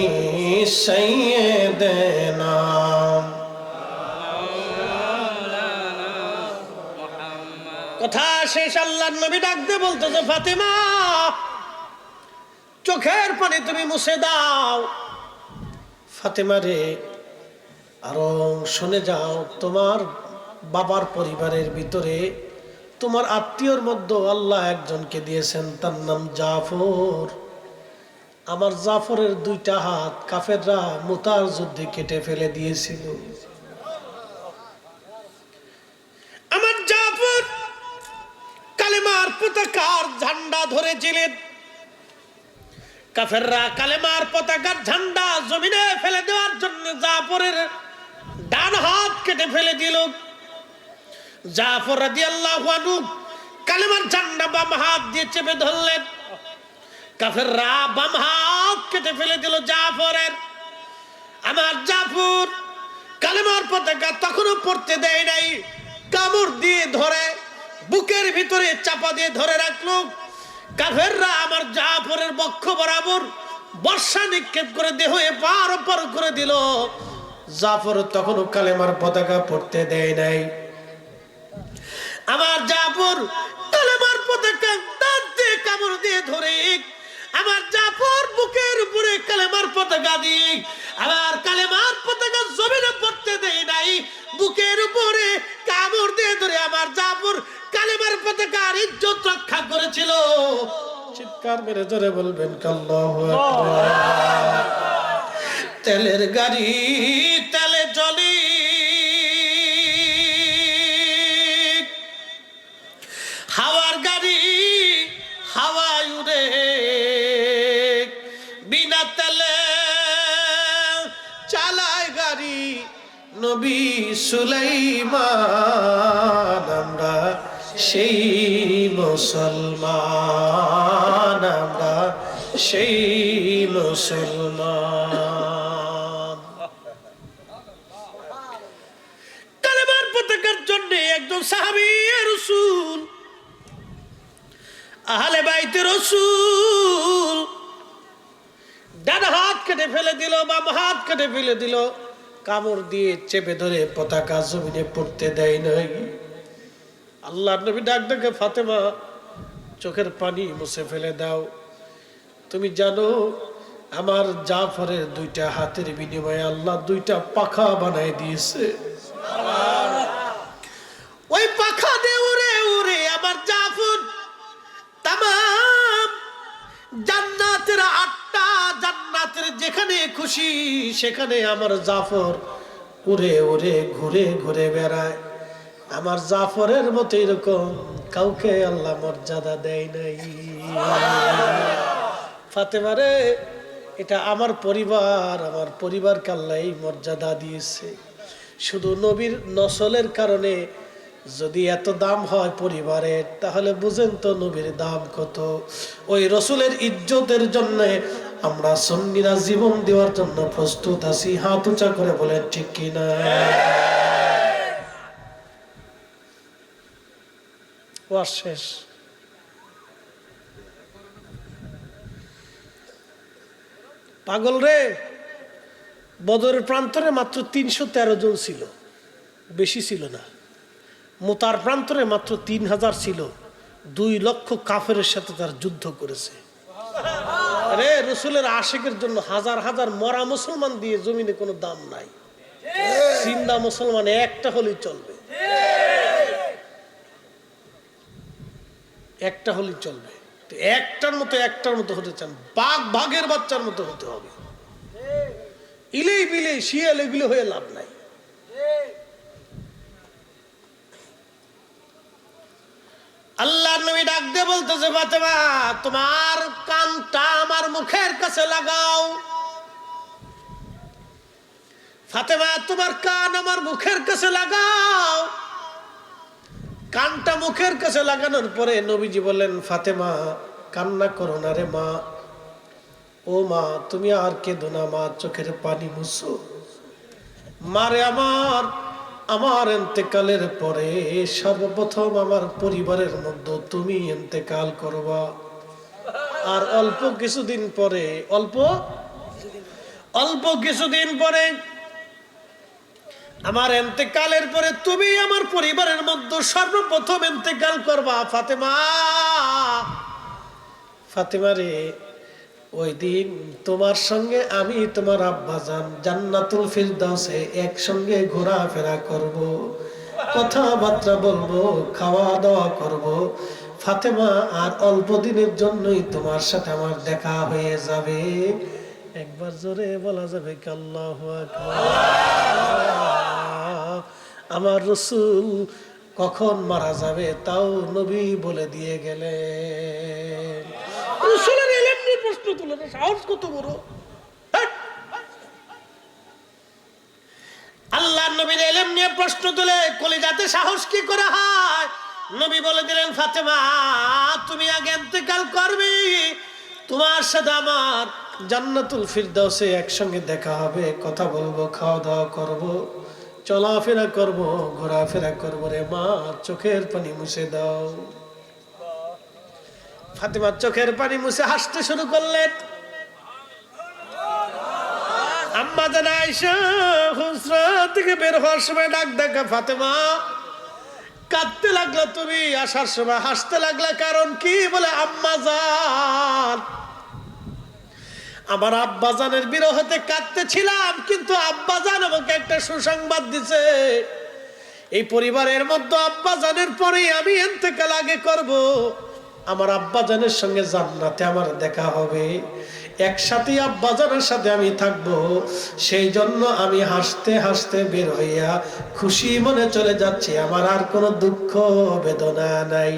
সাইয়্যিদিনা। কথা শেষ, আল্লাহর নবী ডাক দিয়ে বলতেছে, ফাতেমা চোখের পানি তুমি মুছে দাও। ফাতেমা রে, আরো শুনে যাও, তোমার বাবার পরিবারের ভিতরে তোমার আত্মীয়র মধ্যে আল্লাহ একজনকে দিয়েছেন, তার নাম জাফর। আমার জাফরের দুইটা হাত কাফেররা মুতার যুদ্ধে কেটে ফেলে দিয়েছিল। আমার জাফর কালেমার পতাকার ঝান্ডা ধরেছিলেন। কাফেররা কালেমার পতাকার ঝান্ডা জমিনে ফেলে দেওয়ার জন্য জাফরের ডান হাত কেটে ফেলে দিল। জাফর রাদিয়াল্লাহু আনহু কালেমার ঝান্ডা বাম হাত দিয়ে চেপে ধরলেন। কাফেররা বাম হাত কেটে ফেলে দিল জাফরের। আমার জাফর কালেমার পতাকা তখনও পড়তে দেয় নাই, কামড় দিয়ে ধরে বুকের ভিতরে চাপা দিয়ে ধরে রাখলো। কাফেররা আমার জাফরের বক্ষ বরাবর বর্ষা নিক্ষেপ করে দেহ পার পার করে দিল। জাফর তখনও কালেমার পতাকা পড়তে দেয় নাই। আমার জাফর কালেমার পতাকা দাঁত দিয়ে কামড় দিয়ে ধরে আমার জাফর বুকের উপরে কালেমার পতাকা দিয়ে আমার কালেমার পতাকা জমিনে পড়তে দেয় নাই, বুকের উপরে কামড় দিয়ে ধরে আমার জাফর কালেমার পতাকার ইজ্জত রক্ষা করেছিল। চিৎকার মেরে জোরে বলবেন আল্লাহু আকবার। তেলের গাড়ি তেলে চলে, হাওয়ার গাড়ি হাওয়ায় উড়ে, বিনা তেলে চালায় গাড়ি নবী সুলাইমান। আমরা সেই মুসলমান, আমরা সেই মুসলমান। কালেমার পতাকার জন্য একজন সাহাবী রাসূল, আহলে বাইতে রাসূল ডান হাত কেটে ফেলে দিল, বাম হাত কেটে ফেলে দিল, কামড় দিয়ে চেপে ধরে পতাকা জমিনে পড়তে দেয় নাই। আল্লাহর নবী ডাক ডাকে, ফাতেমা চোখের পানি মুছে ফেলে দাও। তুমি জানো আমার জাফরের দুইটা হাতের বিনিময়ে আল্লাহ দুইটা পাখা বানাই দিয়েছে। ওই পাখা দিয়ে উড়ে উড়ে আমার জাফর তামাম জান্নাতের 8টা জান্নাতের যেখানে খুশি সেখানে আমার জাফর উড়ে উড়ে ঘুরে ঘুরে বেড়ায়। আমার জাফরের মতো এরকম কাউকে আল্লাহ মর্যাদা দেয় নাই। ফাতেমা রে, এটা আমার পরিবারকে আল্লাহ এই মর্যাদা দিয়েছে। শুধু নবীর নসলের কারণে যদি এত দাম হয় পরিবারের, তাহলে বুঝেন তো নবীর দাম কত। ওই রসুলের ইজ্জতের জন্য আমরা সুন্নিরা জীবন দেওয়ার জন্য প্রস্তুত আছি। হাত উঁচা করে বলেন ঠিক কিনা? ওয়াজ শেষ। পাগল রে, বদরের প্রান্তরে মাত্র 313 জন ছিল। বেশি ছিল না, মুতার প্রান্তরে মাত্র 3000 ছিল, 2 লক্ষ কাফেরের সাথে তার যুদ্ধ করেছে। আরে রসুলের আশিকের জন্য হাজার হাজার মরা মুসলমান দিয়ে জমিনে কোনো দাম নাই। জিন্দা মুসলমান একটা হলেই চলবে, একটা হলেই চলবে। তো একটার মতো হতে চান, বাঘ বাঘের বাচ্চার মতো হতে হবে। ইলেই বিলে শিয়ালে বিলে হয়ে লাভ নাই। আল্লাহ নবী ডাক দিয়ে বলতেছে, ফাতেমা তোমার কানটা আমার মুখের কাছে লাগাও। ফাতেমা তোমার কান আমার মুখের কাছে লাগাও। কানটা মুখের কাছে লাগানোর পরে নবীজি বললেন, ফাতেমা কান্না করো না রে মা, ও মা তুমি আর কেঁদো না মা, চোখের পানি মুছো। মারে আমার ইন্তেকালের পরে সর্বপ্রথম আমার পরিবারের মধ্যে তুমি ইন্তেকাল করবা, আর অল্প কিছুদিন পরে আমার ইন্তেকালের পরে তুমি আমার পরিবারের মধ্যে সর্বপ্রথম ইন্তেকাল করবা। ফাতেমা রে, ওই দিন তোমার সঙ্গে আমি তোমার আব্বাজান জান্নাতুল ফিরদাউসে একসঙ্গে ঘোরাফেরা করব, কথাবার্তা বলবো, খাওয়া দাওয়া করব। ফাতেমা আর অল্প দিনের জন্যই তোমার সাথে আমার দেখা হয়ে যাবে। একবার জোরে বলা যাবে কি আল্লাহু আকবার। আমার রাসূল কখন মারা যাবে তাও নবী বলে দিয়ে গেলেন। রাসূলের ইলম নিয়ে প্রশ্ন তুলে না, সাহস কত বড়! আল্লাহর নবীর ইলম নিয়ে প্রশ্ন তুলে কলিজাতে সাহস কি করে হয়? নবী বলে দিলেন, ফাতেমা তুমি আগে ইন্তেকাল করবে, তোমার সাথে আমার জান্নাতুল ফিরদাউসে একসঙ্গে দেখা হবে, কথা বলবো, খাওয়া দাওয়া করবো, চলাফেরা করব, ঘোরাফেরা করব রে মা, চোখের পানি মুছে দাও। ফাতেমা চোখের পানি মুছে হাসতে শুরু করলেন। আম্মা জান আয়েশা হুজরা থেকে বের হওয়ার সময় ডাক দেখা, ফাতেমা কাঁদতে লাগলো তুমি, আসার সময় হাসতে লাগলা, কারণ কি? বলে আম্মা জান আমার আব্বাজানের বিরহতে কাঁদতেছিলাম, কিন্তু আব্বাজান আমাকে একটা সুসংবাদ দিছে, এই পরিবারের মধ্যে আব্বাজানের পরেই আমি ইন্তেকাল আগে করব, আমার আব্বাজানের সঙ্গে জান্নাতে আমার দেখা হবে, একসাথে আব্বাজানের সাথে আমি থাকবো। সেই জন্য আমি হাসতে হাসতে বের হইয়া খুশি মনে চলে যাচ্ছি, আমার আর কোনো দুঃখ বেদনা নাই।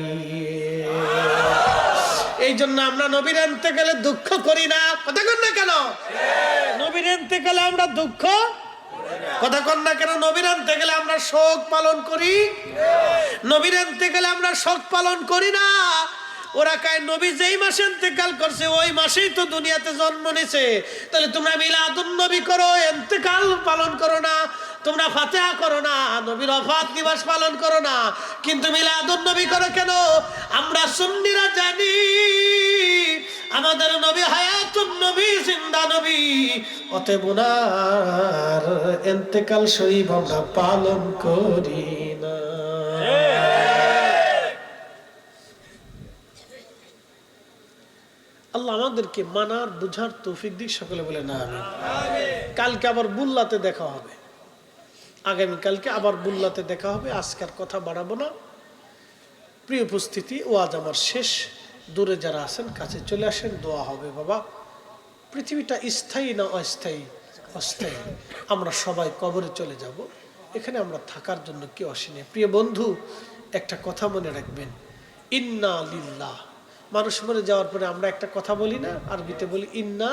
এই জন্য আমরা নবীর ইন্তেকালে দুঃখ করি না। কথা কন না কেন? নবীর ইন্তেকালে আমরা দুঃখ, কথা কন না কেন? নবীর ইন্তেকালে আমরা শোক পালন করি, নবীর ইন্তেকালে আমরা শোক পালন করি না। ওরা কয় নবী যেই মাসে ইন্তেকাল করছে ওই মাসেই তো দুনিয়াতে জন্ম নিছে, তাহলে তোমরা মিলাদুন নবী করো, ইন্তেকাল পালন করো না, তোমরা ফাতিহা করো না, নবীর ওফাত দিবস পালন করো না, কিন্তু মিলাদুন নবী করো কেন? আমরা সুন্নিরা জানি আমাদের নবী হায়াতুন নবী, জিন্দা নবী, অতএব ওনার ইন্তেকাল শরীফ আমরা পালন করি না। আল্লাহ আমাদেরকে মানার বুঝার তৌফিক দিক, সকলে বলে না আমিন। কালকে আবার বুল্লাতে দেখা হবে, আগামীকালকে আবার বুল্লাতে দেখা হবে। আজকের কথা বাড়াবো না। প্রিয় উপস্থিতি, ওয়াজ আমার শেষ। দূরে যারা আছেন কাছে চলে আসেন, দোয়া হবে। বাবা, পৃথিবীটা স্থায়ী না অস্থায়ী? অস্থায়ী। আমরা সবাই কবরে চলে যাব, এখানে আমরা থাকার জন্য কেউ আসেনি। প্রিয় বন্ধু, একটা কথা মনে রাখবেন, ইন্না লিল্লাহ। মানুষ মরে যাওয়ার পরে আমরা একটা কথা বলি না, আরবিতে বলি ইন্না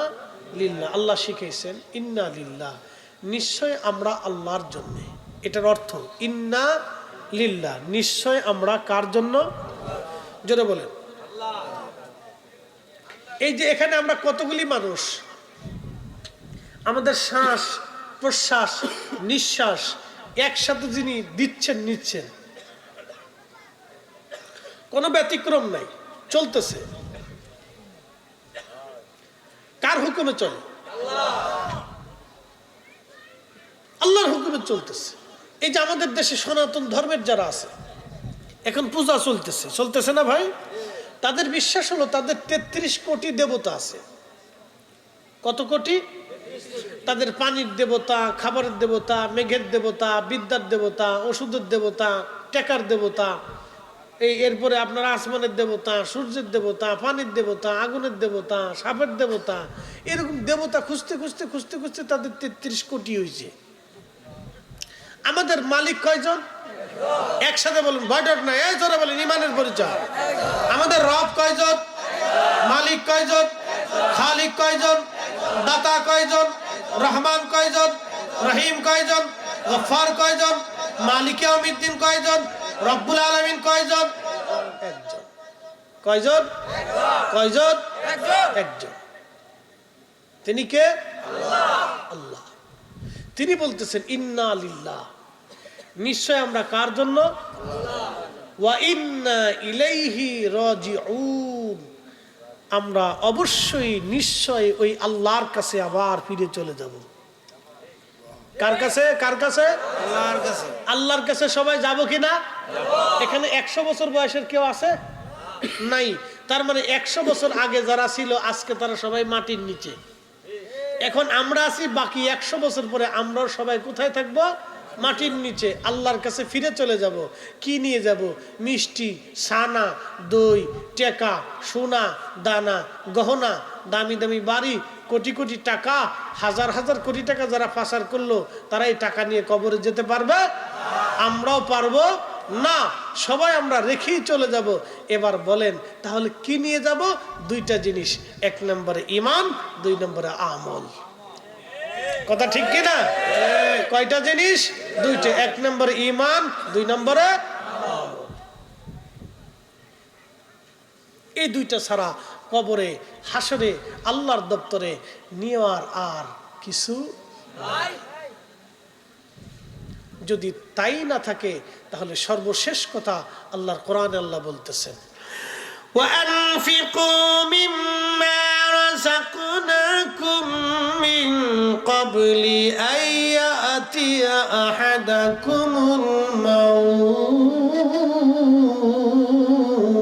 লিল্লাহ। আল্লাহ শিখাইছেন ইন্না লিল্লাহ, নিশ্চয় আমরা আল্লাহর জন্য। এটার অর্থ ইন্না লিল্লাহ, নিশ্চয় আমরা কার জন্য? জোরে বলেন। এই যে এখানে আমরা কতগুলি মানুষ, আমাদের শ্বাস প্রশ্বাস নিঃশ্বাস একসাথে যিনি দিচ্ছেন নিচ্ছেন, কোনো ব্যতিক্রম নাই, চলতেছে। কার হুকুমে চলে? আল্লাহর হুকুমে চলতেছে। এই যে আমাদের দেশে সনাতন ধর্মের যারা আছে, এখন পূজা চলতেছে না ভাই? তাদের বিশ্বাস হলো তাদের 33 কোটি দেবতা আছে। কত কোটি? তাদের পানির দেবতা, খাবারের দেবতা, মেঘের দেবতা, বিদ্যার দেবতা, ওষুধের দেবতা, টেকার দেবতা, এরপরে আপনার আসমানের দেবতা, সূর্যের দেবতা, পানির দেবতা, আগুনের দেবতা, সাপের দেবতা, এরকম দেবতা খুঁজতে খুঁজতে খুঁজতে খুঁজতে তাদের 33 কোটি হয়েছে। আমাদের মালিক কয়জন? একসাথে বলুন, ভয়ডর না, এই জোরে বলেন, ইমানের পরিচয়। আমাদের রব কয়জন? মালিক কয়জন? খালিক কয়জন? দাতা কয়জন? রহমান কয়জন? রহিম কয়জন? গফফার কয়জন? মালিক ইয়াউমিদ্দিন কয়জন? রব্বুল আলামিন কয়জন? একজন। কয়জন? কয়জন? একজন। তিনি কে? আল্লাহ। তিনি বলতেছেন ইন্না লিল্লাহ, নিশ্চয় আমরা কার জন্য? ওয়া ইন্না ইলাইহি রাজিউন, আমরা অবশ্যই নিশ্চয় ওই আল্লাহর কাছে আবার ফিরে চলে যাব। কার কাছে? কার কাছে? আল্লাহর কাছে। আল্লাহর কাছে সবাই যাব কিনা? এখানে 100 বছর বয়সের কেউ আছে? নাই। তার মানে 100 বছর আগে যারা ছিল আজকে তারা সবাই মাটির নিচে। এখন আমরা আছি, বাকি 100 বছর পরে আমরাও সবাই কোথায় থাকবো? মাটির নিচে। আল্লাহর কাছে ফিরে চলে যাব। কি নিয়ে যাব? মিষ্টি, ছানা, দই, টেকা, সোনা, দানা, গহনা, দামি দামি বাড়ি, কোটি কোটি টাকা, হাজার হাজার কোটি টাকা যারা পাচার করলো তারা এই টাকা নিয়ে কবরে যেতে পারবে? আমরাও পারবো না। সবাই আমরা রেখেই চলে যাব। এবার বলেন তাহলে কি নিয়ে যাব? দুইটা জিনিস, 1 নম্বরে ঈমান, 2 নম্বরে আমল। কথা ঠিক কিনা? কয়টা জিনিস? দুইটা। 1 নম্বরে ঈমান, 2 নম্বরে আমল। এই দুইটা ছাড়া কবরে, হাসরে, আল্লাহর দপ্তরে নেওয়ার আর কিছু নাই। যদি তাই না থাকে তাহলে সর্বশেষ কথা আল্লাহর কোরআনে আল্লাহ বলতেছেন, وَأَنْفِقُوا مِمَّا رَزَقْنَاكُمْ مِنْ قَبْلِ أَنْ يَأْتِيَ أَحَدَكُمُ الْمَوْتُ